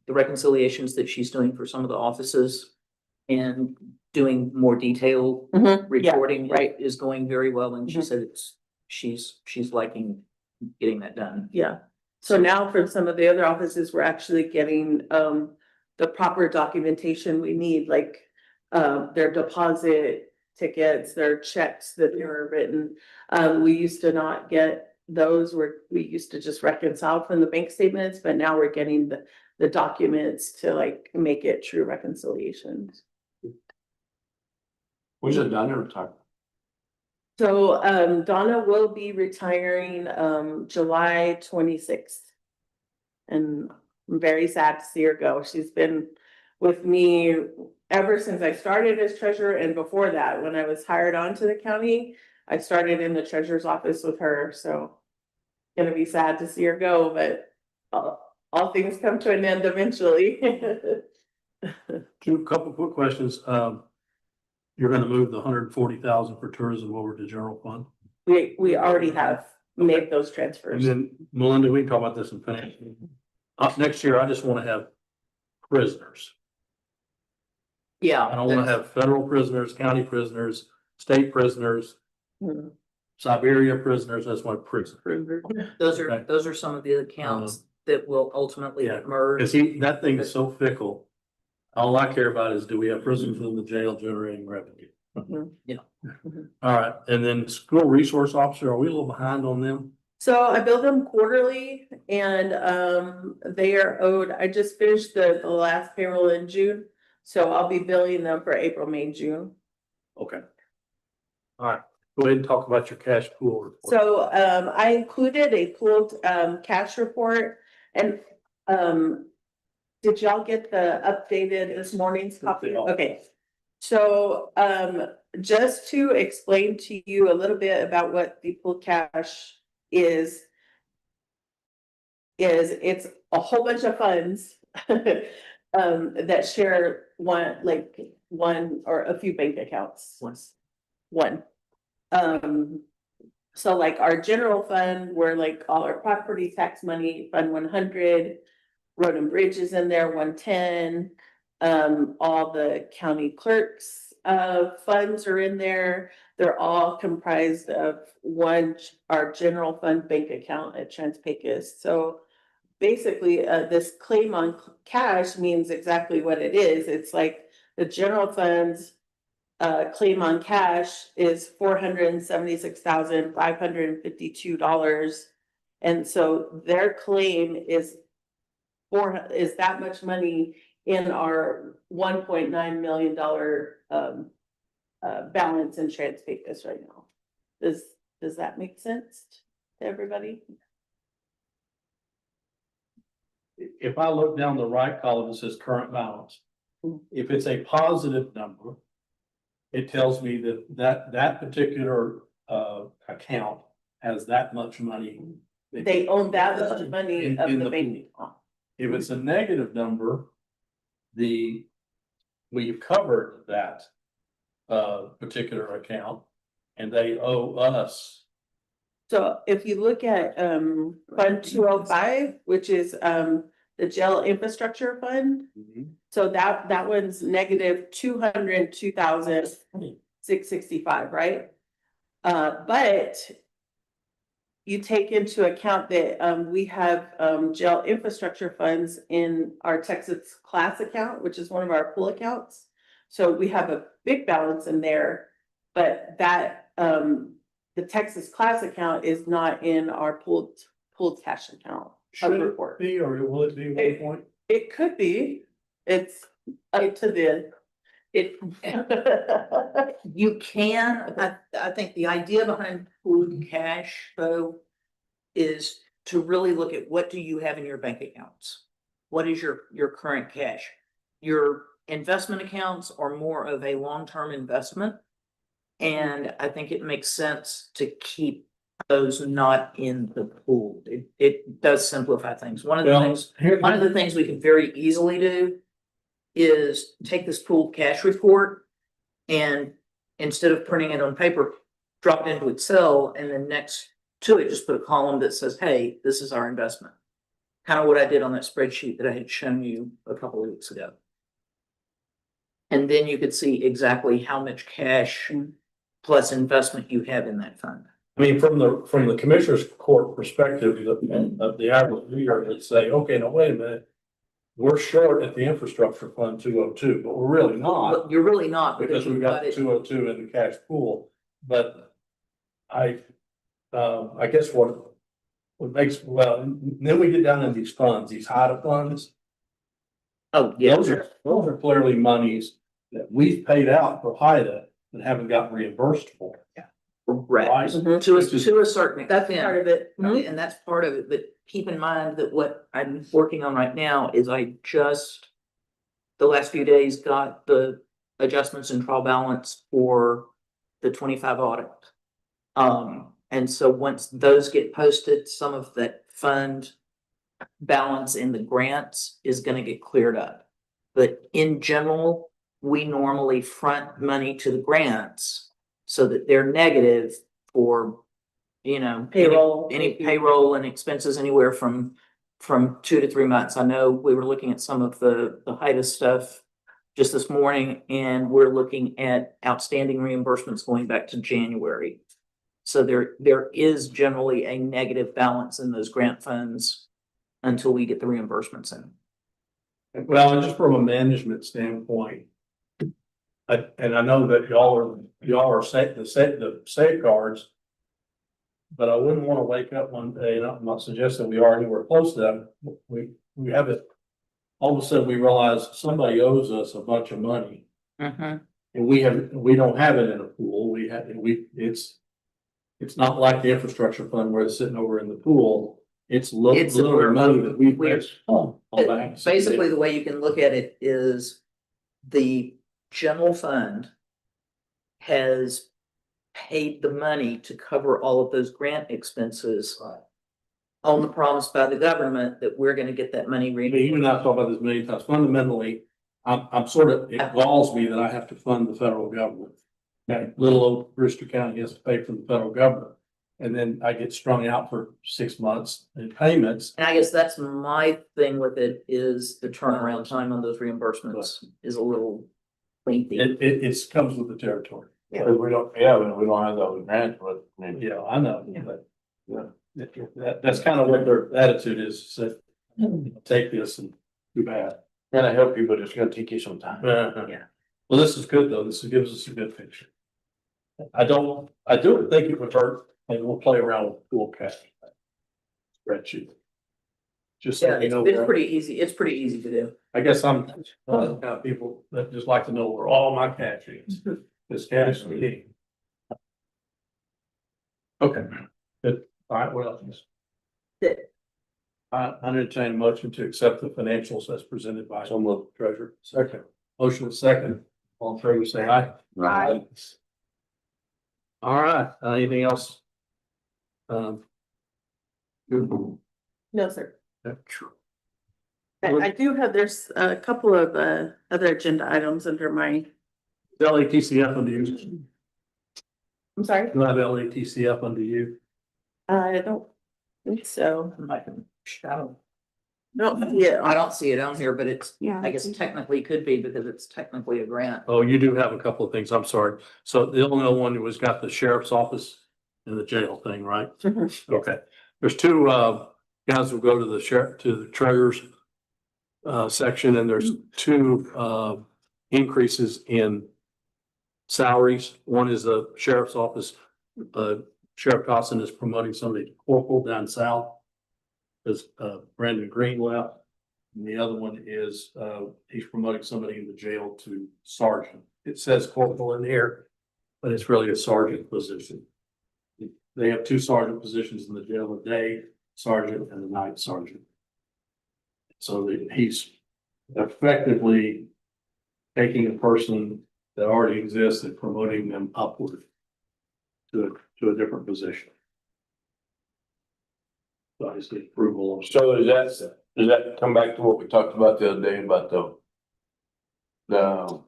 reconciliations that she's doing for some of the offices and doing more detailed reporting. Yeah, right. Is going very well, and she said she's liking getting that done. Yeah. So now for some of the other offices, we're actually getting the proper documentation we need, like their deposit tickets, their checks that they were written. We used to not get those, we used to just reconcile from the bank statements, but now we're getting the documents to like make it true reconciliations. Was it done or retired? So Donna will be retiring July 26th. And I'm very sad to see her go. She's been with me ever since I started as treasurer and before that, when I was hired on to the county, I started in the treasurer's office with her, so. Gonna be sad to see her go, but all things come to an end eventually. Couple quick questions. You're gonna move the 140,000 for tourism over to general fund? We already have made those And transfers. then Melinda, we can talk about this in finance. Next year, I just wanna have prisoners. Yeah. I don't wanna have federal prisoners, county prisoners, state prisoners, Hmm. Siberia prisoners, that's my prisoner. Those are, Okay. those are some of the accounts that will ultimately Yeah. get merged. Cause that thing is so fickle. All I care about is, do we have prisoners in the jail generating revenue? Yeah. All right, and then school resource officer, are we a little behind on them? So I bill them quarterly and they are owed, I just finished the last payroll in June. So I'll be billing them for April, May, June. Okay. All right, go ahead and talk about your cash pool report. So I included a pooled cash report and did y'all get the updated this morning's copy? Okay. So just to explain to you a little bit about what the pooled cash is it's a whole bunch of funds that share one or a few bank accounts. One. So like our general fund, where like all our property tax money, Fund 100, road and bridge is in there, 110. All the county clerks funds are in there. They're all comprised of our general fund bank account at Trans-Pecos. So basically, this claim on cash means exactly what it is. It's like the general funds claim on cash is $476,552. And so their claim is that much money in our $1.9 million balance in Trans-Pecos right now. Does that make sense to everybody? If I look down the right column, it says current balance. If it's a positive number, it tells me that particular account has that much money. They own that much money in of the the bank. If it's a negative number, we've covered that particular account and they owe us. So if you look at Fund 205, which is the jail infrastructure fund. So that one's negative 202,665, right? But you take into account that we have jail infrastructure funds in our Texas class account, which is one of our pool accounts. So we have a big balance in there, but that the Texas class account is not in our pooled cash account. Should it be, or will it be at one point? It could be. It's up to You can, I think the idea behind pooled cash though is to really look at what do you have in your bank accounts? What is your current cash? Your investment accounts are more of a long-term investment. And I think it makes sense to keep those not in the pool. It does simplify things. One of the things we can very easily do is take this pooled cash report and instead of printing it on paper, drop it into Excel and then next to it, just put a column that says, hey, this is our investment. Kind of what I did on that spreadsheet that I had shown you a couple of weeks ago. And then you could see exactly how much cash plus investment you have in that fund. I mean, from the commissioner's court perspective of the average reader, they say, okay, now wait a minute. We're short at the infrastructure fund 202, but we're really not. You're really not. Because we've got the 202 in the cash pool. But I guess what makes, then we get down in these funds, these HIDA funds. Oh, yeah. Those are clearly monies that we've paid out for HIDA that haven't gotten reimbursed for. Yeah. Right. To a certain, that's part of it. And that's part of it. But keep in mind that what I'm working on right now is I just the last few days got the adjustments in trial balance for the 25 audit. And so once those get posted, some of that fund balance in the grants is gonna get cleared up. But in general, we normally front money to the grants so that they're negative for, you know, Payroll. any payroll and expenses anywhere from 2 to 3 months. I know we were looking at some of the HIDA stuff just this morning, and we're looking at outstanding reimbursements going back to January. So there is generally a negative balance in those grant funds until we get the reimbursements in. Well, and just from a management standpoint, and I know that y'all are the safeguards. But I wouldn't want to wake up one day, and I'm not suggesting we are anywhere close to that. We have it, all of a sudden we realize somebody owes us a bunch of money. Mm-hmm. And we don't have it in a pool. It's not like the infrastructure fund where it's sitting over in the pool. It's little money that we've on banks. Basically, the way you can look at it is the general fund has paid the money to cover all of those grant expenses on the promise by the government that we're gonna get that money I mean, reimbursed. you and I have talked about this many times. Fundamentally, I'm sort of, it galls me that I have to fund the federal government. Okay, little old Brewster County has to pay for the federal government. And then I get strung out for 6 months in payments. And I guess that's my thing with it is the turnaround time on those reimbursements is a little lengthy. It comes with the territory. Yeah, we don't have those grants, but. Yeah, I know, but that's kind of what their attitude is, that take this and too bad. And I help you, but it's gonna take you some time. Yeah. Well, this is good though. This gives us a good picture. I do think it would hurt, and we'll play around with pool cash spreadsheet. Just so Yeah, you know. it's pretty easy. It's pretty easy to do. I guess I'm one of the kind of people that just like to know where all my cash is. This cash is king. Okay, good. All right, what else? I entertain a motion to accept the financials as presented by the treasurer. Second. Motion is second. All in favor, say aye. Aye. All right, anything else? Good. No, sir. Yeah. I do have, there's a couple of other agenda items under my, LATCF under you. I'm sorry, Do I have LATCF under you? I don't think so. No, Yeah, I don't see it on here, but it's, Yeah. I guess technically could be because it's technically a grant. Oh, you do have a couple of things. I'm sorry. So the only one was got the sheriff's office and the jail thing, right? Okay. There's two guys who go to the sheriff, to the treasurer's section, and there's two increases in salaries. One is the sheriff's office. Sheriff Costin is promoting somebody to corporal down south, as Brandon Green left. And the other one is he's promoting somebody in the jail to sergeant. It says corporal in here, but it's really a sergeant position. They have two sergeant positions in the jail, a day sergeant and a night sergeant. So he's effectively taking a person that already exists and promoting them upward to a different position. So I just need approval of. So does that come back to what we talked about the other day about the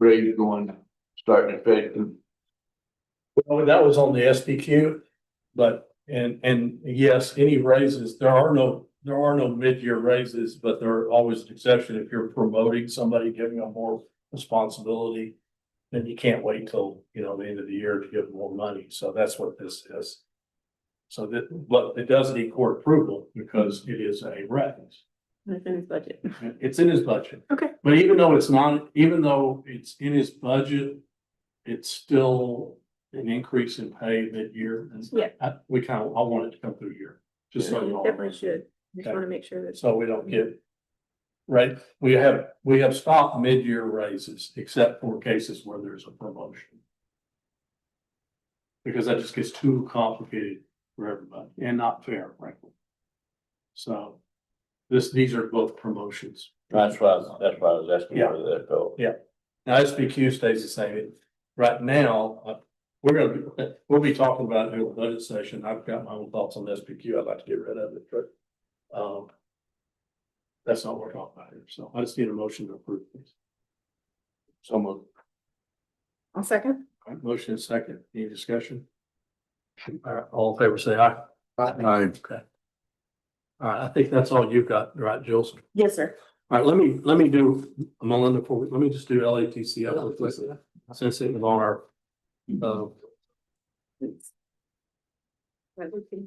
grade going, starting affecting? Well, that was on the SPQ, but, and yes, any raises, there are no mid-year raises, but there are always an exception if you're promoting somebody, giving them more responsibility. Then you can't wait till, the end of the year to give them more money. So that's what this is. So but it does need court approval because it is a raise. it's in his budget. It's in his budget. Okay. But even though it's in his budget, it's still an increase in pay mid-year. And Yeah. I want it to come through here, just so you all. Definitely should. Just Okay. want to make sure that. So we don't get, right, we have stopped mid-year raises except for cases where there's a promotion. Because that just gets too complicated for everybody and not fair, frankly. So these are both promotions That's why I was asking where that go. Yeah. Now SBQ stays the same. Right now, we'll be talking about it in the budget session. I've got my own thoughts on SBQ. I'd like to get rid of it, but, that's not what we're talking about here. So I just need a motion to approve this. So moved. I'll second. All right, motion is second. Any discussion? All right, all in favor, say aye. Aye. Okay. All right, I think that's all you've got, right, Jules? Yes, sir. All right, let me do, Melinda, let me just do LATCF since it was on our, all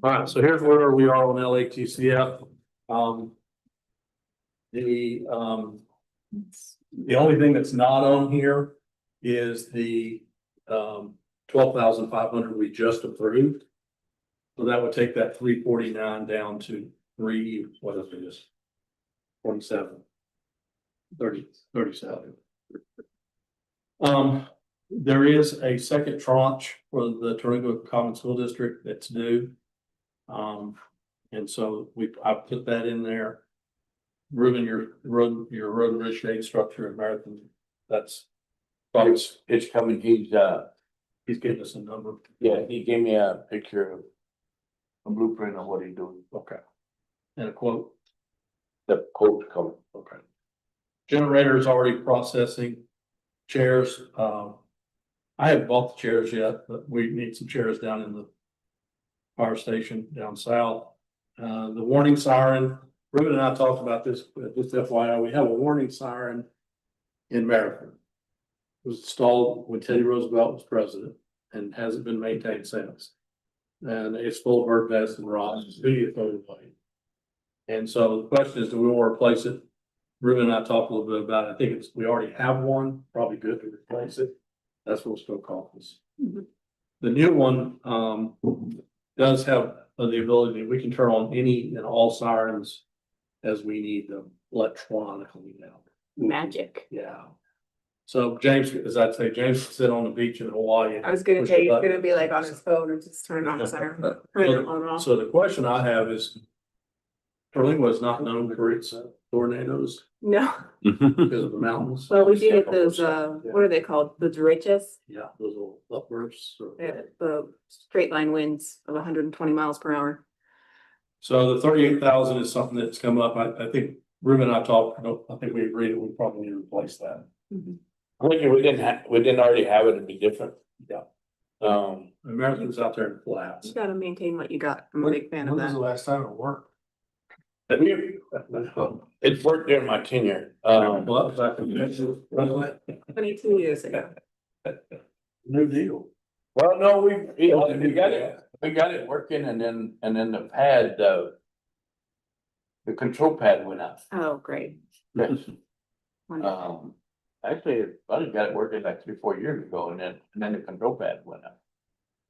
right, so here's where we are on LATCF. The only thing that's not on here is the 12,500 we just approved. So that would take that 349 down to 47. 37. There is a second tranche for the Taringa Common School District that's due. And so I put that in there. Ruben, your road and bridge shade structure in Marathon, that's probably, It's coming, he's getting us a number. yeah, he gave me a picture of a blueprint of what he's doing. Okay. And a quote. The quote's coming. Okay. Generator is already processing. Chairs, I haven't bought the chairs yet, but we need some chairs down in the fire station down south. The warning siren, Ruben and I talked about this, just FYI, we have a warning siren in Marathon. It was installed when Teddy Roosevelt was president and hasn't been maintained since. And it's full of bird nests and rocks, who do you throw it away? And so the question is, do we want to replace it? Ruben and I talked a little bit about it. I think we already have one, probably good to replace it. That's what it's gonna cost us. The new one, does have the ability, we can turn on any and all sirens as we need them electronically now. Magic. Yeah. So James, as I'd say, James can sit on the beach in Hawaii. I was gonna push say, the he's button. gonna be like on his phone and just turn it on the siren. Turn it on and off. So the question I have is, Terlingua is not known for its tornadoes No, because of the mountains. well, we do get those, what are they called? The derechas? Yeah, those little upbursts. The straight line winds of 120 miles per hour. So the 38,000 is something that's come up. I think Ruben and I talked, I think we agreed that we probably need to replace that. I think if we didn't already have it, it'd be different. Yeah. Americans out there in flats. You gotta maintain what you got. I'm a big fan of When was the that. last time it worked? It's worked during my tenure. Well, that was after 22 years ago. New deal. Well, no, we got it working and then the pad, the control pad went out. Oh, great. Yes. Wonderful. Actually, I just got it working like 3-4 years ago and then the control pad went out.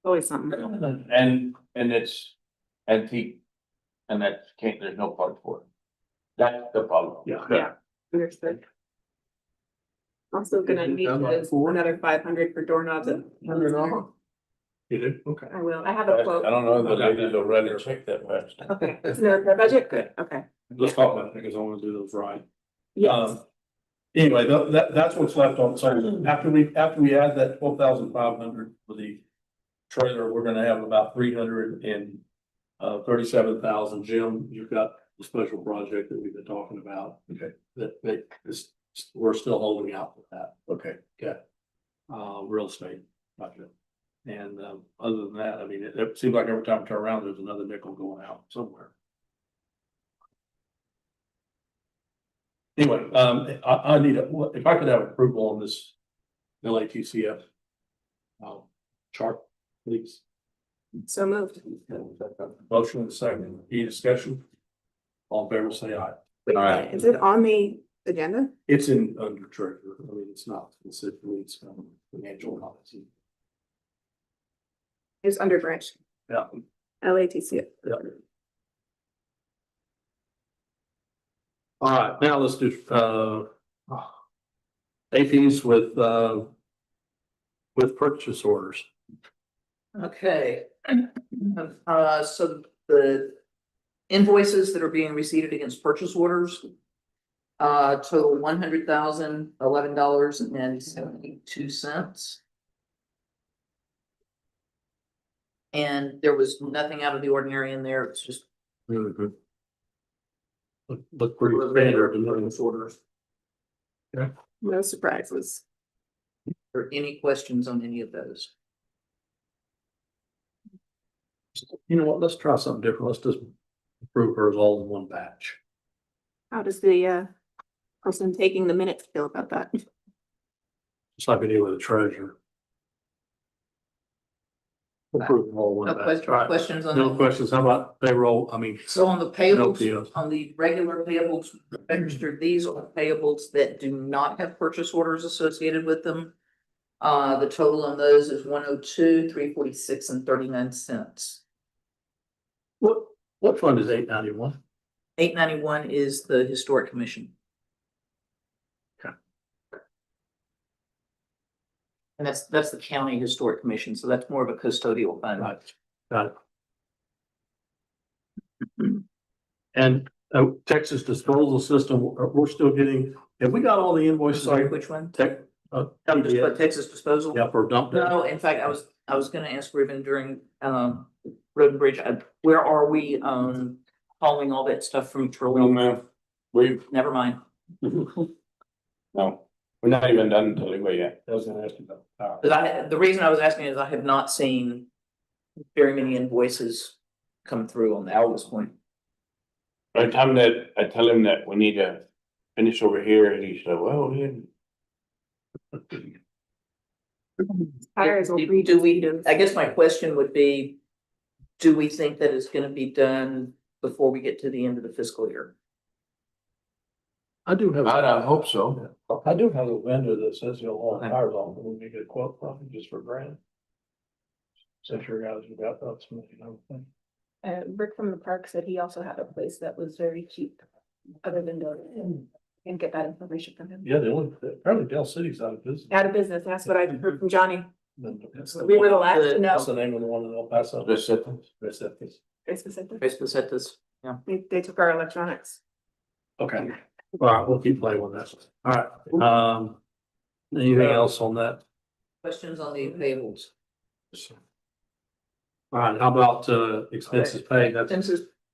Always something. And it's antique and there's no part for it. That's the problem. Yeah, understood. Also gonna need this another 500 for doorknobs. You do? Okay. I will. I have a quote. I don't know if the ladies will run and check that fast. Okay, is there a budget? Good, okay. Let's talk about it because I want to do those right. Yes. Anyway, that's what's left on. So after we add that 12,500 for the trailer, we're gonna have about 337,000. Jim, you've got the special project that we've been talking about. Okay. That is, we're still holding out for that. Okay. Real estate project. And other than that, I mean, it seems like every time I turn around, there's another nickel going out somewhere. Anyway, I need if I could have approval on this LATCF chart, please. So moved. Motion and second. Any discussion? All in favor, say aye. Wait, is it on the agenda? It's in under treasurer. I mean, it's not specifically, it's financial policy. It's under branch. Yeah. LATC. Yeah. All right, now let's do APs with purchase orders. Okay. So the invoices that are being received against purchase orders. Total $100,011.72. And there was nothing out of the ordinary in there. It's just Really good. Look pretty standard in those orders. No surprises. or any questions on any of those. You know what, let's try something different. Let's just approve hers all in one batch. How does the person taking the minutes feel about that? Just like we did with the treasurer. Approve them all in No one batch. All right. questions on No that? questions. How about payroll? I mean. So on the No payables, POs. on the regular payables registered, these are payables that do not have purchase orders associated with them. The total on those is 102, 346 and 39 cents. What fund is 891? 891 is the Historic Commission. Okay. And that's the County Historic Commission, so that's more of a custodial fund. Right. Got it. And Texas disposal system, we're still getting, have we got all the invoices? Sorry, which one? Texas disposal? Yeah, for dump. No, in fact, I was gonna ask Ruben during Road and Bridge, where are we hauling all that stuff from No, Petroleum? ma'am, we've, Never mind. no, we're not even done delivery yet. I was gonna ask you about. Cause the reason I was asking is I have not seen very many invoices come through on that at this point. By the time that I tell him that we need to finish over here, he said, well, yeah. Tires will read. Do we, I guess my question would be, do we think that it's gonna be done before we get to the end of the fiscal year? I do have. I hope so. I do have a vendor that says he'll haul tires off, and we get a quote from him just for $1,000. Since your guys have got that, you know. Rick from the park said he also had a place that was very cheap, other than building, and get that information from him. Yeah, apparently Dell City's out of business. Out of business, that's what I heard from Johnny. That's We were the last to That's know. the name of the one in El Paso. Recetas. Recetas. Pesetas, yeah. They took our electronics. Okay, all right, we'll keep playing with that. All right, anything else on that? Questions on the payables? All right, how about expenses paid? That's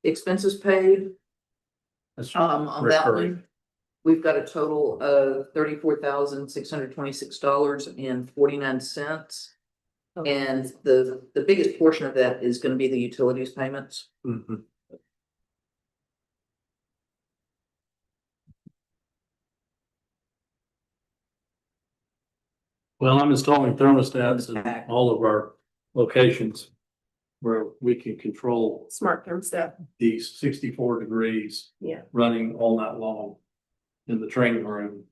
Expenses paid, on that recurring. one, we've got a total of $34,626.49. And the biggest portion of that is gonna be the utilities payments. Mhm. Well, I'm installing thermostats in all of our locations where we can control Smart thermostat. these 64 degrees Yeah. running all night long in the training room.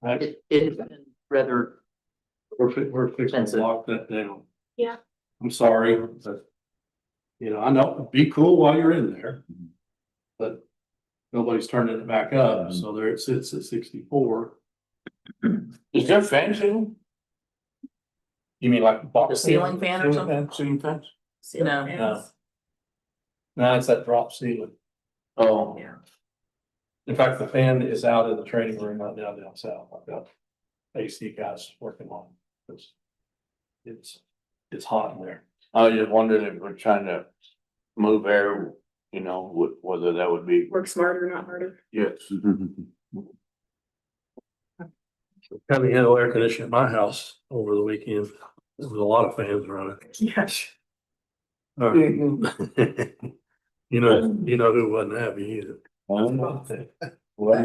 It's been rather, We're fixing to Expensive. lock that down. Yeah. I'm sorry, but, you know, I know, be cool while you're in there. But nobody's turning it back up, so there it sits at 64. Is there fans in? You mean like box? The ceiling fan or something? Ceiling fans? no, No, it's that drop ceiling. Oh. Yeah. In fact, the fan is out in the training room right now down south. I've got AC guys working on it. It's hot in there. I was just wondering if we're trying to move air, you know, whether that would be. Work smarter, not harder. Yes. Kind of handle air conditioning at my house over the weekend. There was a lot of fans running. Yes. All right. You know who wasn't happy either. Well,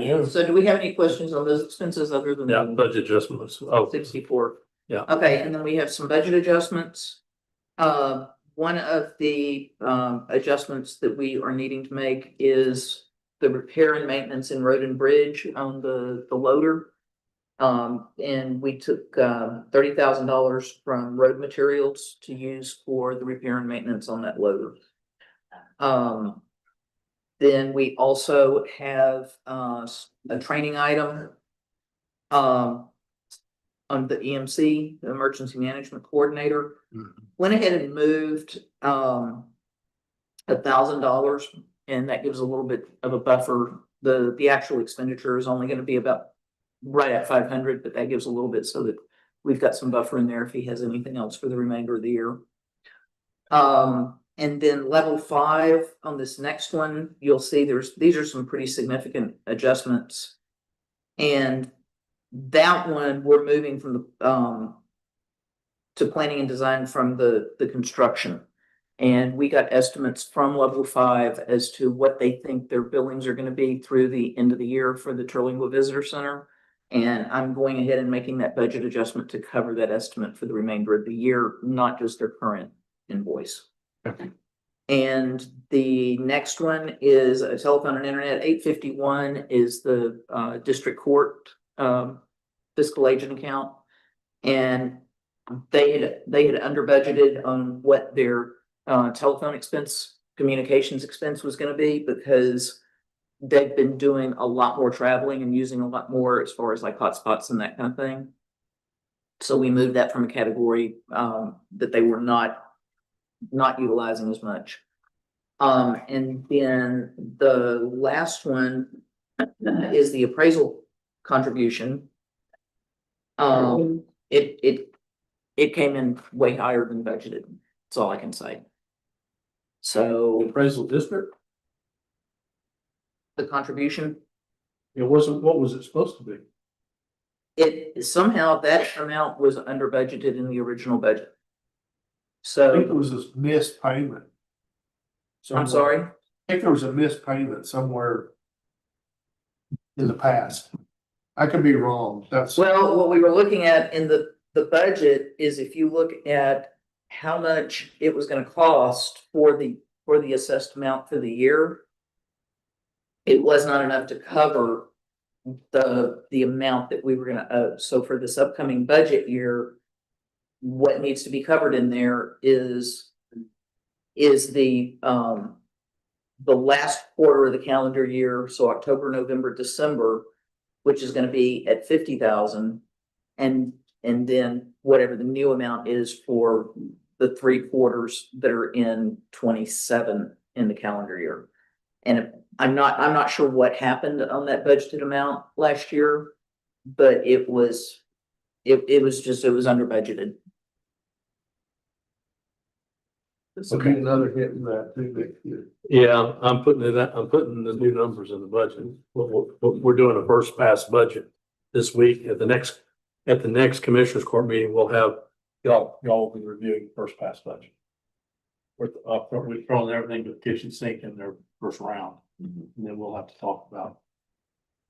you. So do we have any questions on those expenses other than? Yeah, budget adjustments. Oh, 64. Yeah. Okay, and then we have some budget adjustments. One of the adjustments that we are needing to make is the repair and maintenance in Road and Bridge on the loader. And we took $30,000 from road materials to use for the repair and maintenance on that loader. Then we also have a training item on the EMC, the Emergency Management Coordinator. Went ahead and moved $1,000, and that gives a little bit of a buffer the actual expenditure is only gonna be about right at 500, but that gives a little bit so that we've got some buffer in there if he has anything else for the remainder of the year. And then level 5 on this next one, you'll see these are some pretty significant adjustments. And that one, we're moving from the, to planning and design from the construction. And we got estimates from level 5 as to what they think their billings are gonna be through the end of the year for the Terlingua Visitor Center. And I'm going ahead and making that budget adjustment to cover that estimate for the remainder of the year, not just their current invoice. Okay. And the next one is a telephone and internet. 851 is the district court fiscal agent account. And they had under budgeted on what their telephone expense, communications expense was going to be, because they've been doing a lot more traveling and using a lot more as far as like hotspots and that kind of thing. So we moved that from a category that they were not utilizing as much. And then the last one is the appraisal contribution. It came in way higher than budgeted. That's all I can say. So Appraisal district, the contribution, it wasn't, what was it supposed to be? it somehow that amount was under budgeted in the original budget. I think it So was this missed payment. I'm sorry. I think there was a missed payment somewhere in the past. I could be wrong. That's. Well, what we were looking at in the budget is if you look at how much it was gonna cost for the assessed amount for the year, it was not enough to cover the amount that we were gonna owe. So for this upcoming budget year, what needs to be covered in there is the last quarter of the calendar year, so October, November, December, which is gonna be at 50,000, and then whatever the new amount is for the 3 quarters that are in 27 in the calendar year. And I'm not sure what happened on that budgeted amount last year, but it was under budgeted. This will be another hit in that too next year. Yeah, I'm putting the new numbers in the budget. We're doing a first pass budget this week. At the next commissioners court meeting, we'll have, y'all will be reviewing first pass budget. We've thrown everything but the kitchen sink in their first round. And then we'll have to talk about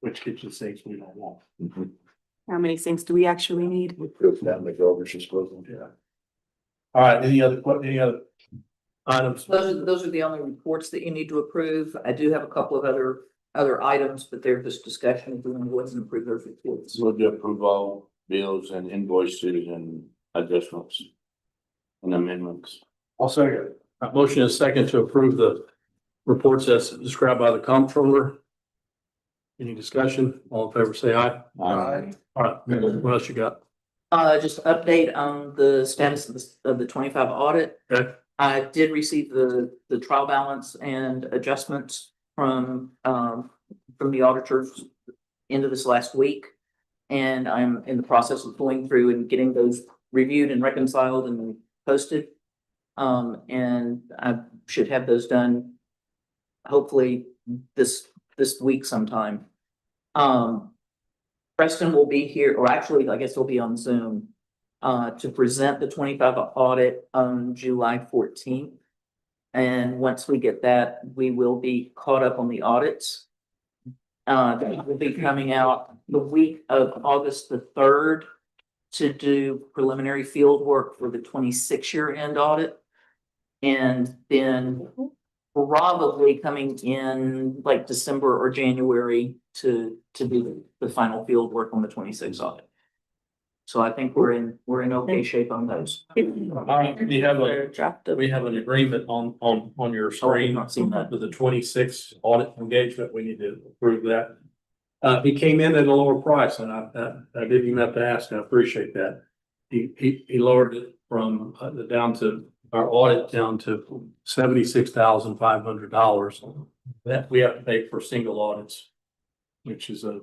which kitchen sinks we don't want. How many sinks do we actually need? Yeah. All right, any other items? Those are the only reports that you need to approve. I do have a couple of other items, but they're just discussion. If we want to go ahead and approve those reports. We'll do approve all bills and invoices and adjustments and amendments. I'll say it. Motion is second to approve the reports as described by the comptroller. Any discussion? All in favor, say aye. Aye. All right, what else you got? Just update on the status of the 25 audit. Okay. I did receive the trial balance and adjustments from the auditors into this last week. And I'm in the process of going through and getting those reviewed and reconciled and posted. And I should have those done hopefully this week sometime. Preston will be here, or actually, I guess he'll be on Zoom to present the 25 audit on July 14th. And once we get that, we will be caught up on the audits. That will be coming out the week of August the 3rd to do preliminary field work for the 26 year end audit. And then probably coming in like December or January to do the final field work on the 26 audit. So I think we're in okay shape on those. We have an agreement on your screen not seen that. with the 26 audit engagement. We need to approve that. He came in at a lower price and I didn't even have to ask. I appreciate that. He lowered it from down to our audit down to $76,500 that we have to pay for single audits which is a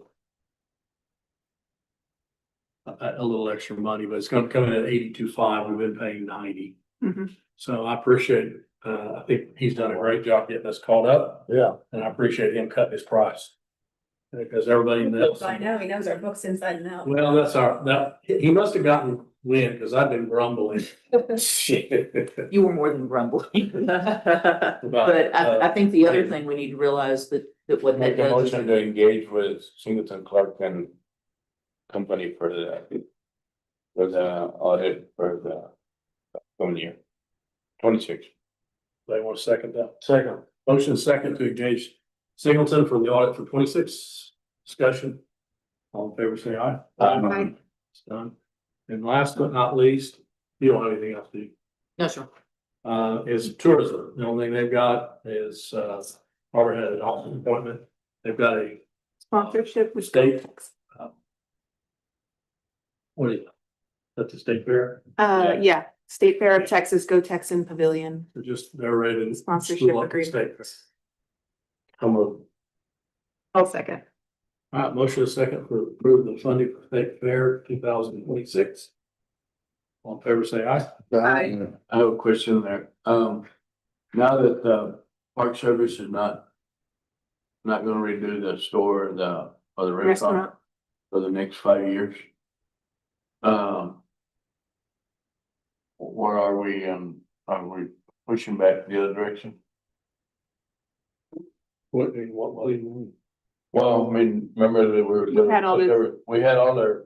little extra money, but it's gonna come in at 82.5. We've been paying 90. Mhm. So I appreciate, I think he's done a great job getting us caught up, Yeah. and I appreciate him cutting his price. Because everybody knows. I know, he knows our books inside and out. Well, he must have gotten wind, because I've been grumbling. Shit. You were more than grumbling. But, But I think the other thing we need to realize that what that Make a does is. motion to engage with Singleton Clark and company for the audit for the coming year. 26. They want to second that? Second. Motion second to engage Singleton for the audit for 26. Discussion. All in favor, say aye. Aye. It's done. And last but not least, you don't have anything else, do you? No, sir. Is tourism. The only thing they've got is, Robert had an office appointment. They've got a Sponsorship with state. What is it? At the state fair? Yeah, State Fair of Texas, Go Texan Pavilion. They're ready to. Sponsorship school up the agreement. state. Come on. I'll second. All right, motion is second for approve the funding for State Fair 2026. All in favor, say aye. Aye. I have a question there. Now that the Park Service is not gonna redo the store, or the restaurant for the next 5 years. Where are we pushing back the other direction? What do you mean? Well, I mean, remember that We had all this- we had all their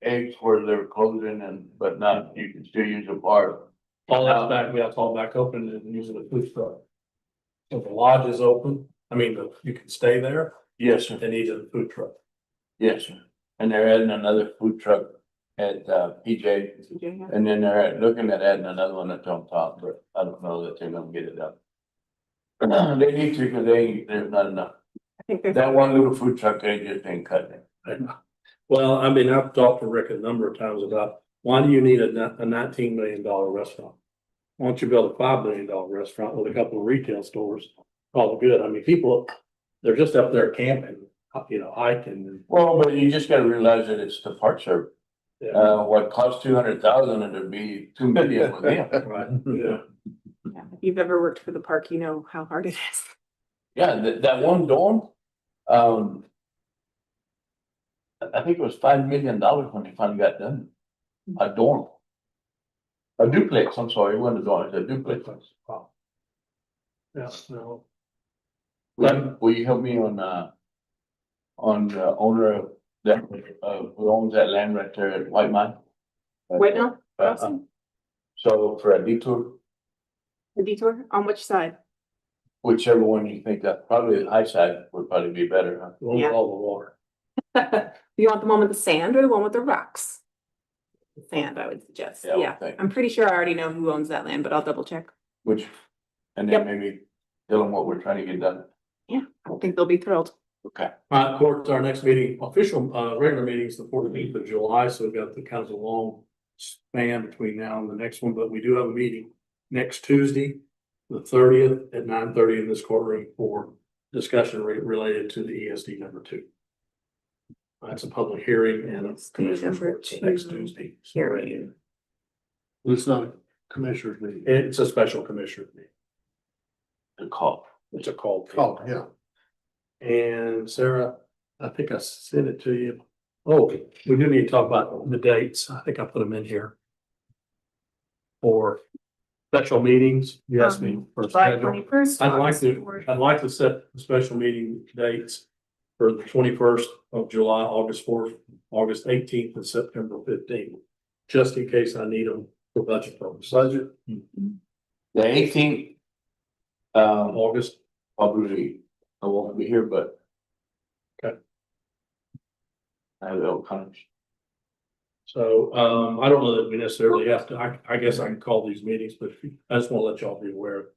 eggs where they were closing but not, you can still use a bar. All that's back, we have to all back open and using the food truck. So the lodge is open, you can stay there, Yes, sir. they need a food truck. Yes, sir. And they're adding another food truck at PJ. And then they're looking at adding another one at on top, but I don't know that they're gonna get it up. They need to, because there's not enough. I think there's. That one little food truck, they just ain't cutting it. Well, I've talked to Rick a number of times about, why do you need a $19 million restaurant? Why don't you build a $5 million restaurant with a couple of retail stores? All good. People, they're just up there camping, hiking. Well, but you just gotta realize that it's the Park Service. Yeah. What costs 200,000, it'd be 2 million with them. Right, yeah. Yeah, if you've ever worked for the park, you know how hard it is. Yeah, that one dorm, I think it was $5 million when they finally got done. A dorm. A duplex, I'm sorry, it wasn't a dorm, it's a duplex. Wow. Yeah, no. Will you help me on the owner of that, who owns that land right there at White Mine? Wait, no, So for a detour, the detour, on which side? whichever one you think that, probably the high side would probably be better, huh? With Yeah. all the water. You want the one with the sand or the one with the rocks? The sand, I would suggest, Yeah, I would yeah. think. I'm pretty sure I already know who owns that land, but I'll double check. Which, and then maybe tell them what we're trying to get done. Yeah, I think they'll be thrilled. Okay. All right, court, our next meeting, official, regular meeting is the 14th of July, so we've got the kind of a long span between now and the next one, but we do have a meeting next Tuesday, the 30th at 9:30 in this courtroom for discussion related to the ESD number 2. That's a public hearing and it's Number next 2 Tuesday. hearing. It's not a commissioner's meeting. It's a special commissioner meeting. The call. It's a call. Oh, yeah. And Sarah, I think I sent it to you. Oh, we do need to talk about the dates. I think I put them in here. For special meetings, you asked me for July schedule. 21st. I'd like to set special meeting dates for the 21st of July, August 4th, August 18th, and September 15th. Just in case I need them for budget purposes. Budget. The 18th. August. Probably, I won't be here, but. Okay. I have all kinds. So, I don't know that we necessarily have to, I guess I can call these meetings, but I just want to let y'all be aware.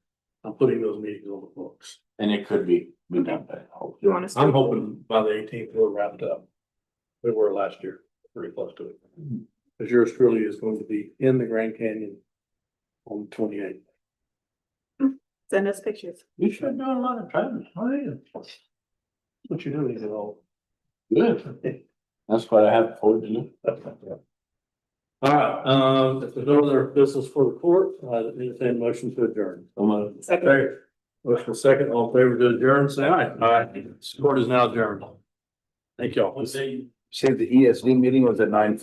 I'm putting those meetings on the books. And it could be done by. You want us to? I'm hoping by the 18th we're wrapped up. We were last year, pretty close to it. Because yours truly is going to be in the Grand Canyon on the 28th. Send us pictures. You should do a lot of traveling. Oh, yeah. What you doing, you know? Good. That's what I have forward to do. All right, if there's no other business for the court, entertain a motion to adjourn. Second. Motion second, all in favor to adjourn, say aye. Aye. Court is now adjourned. Thank y'all. Say the ESD meeting was at 9:30.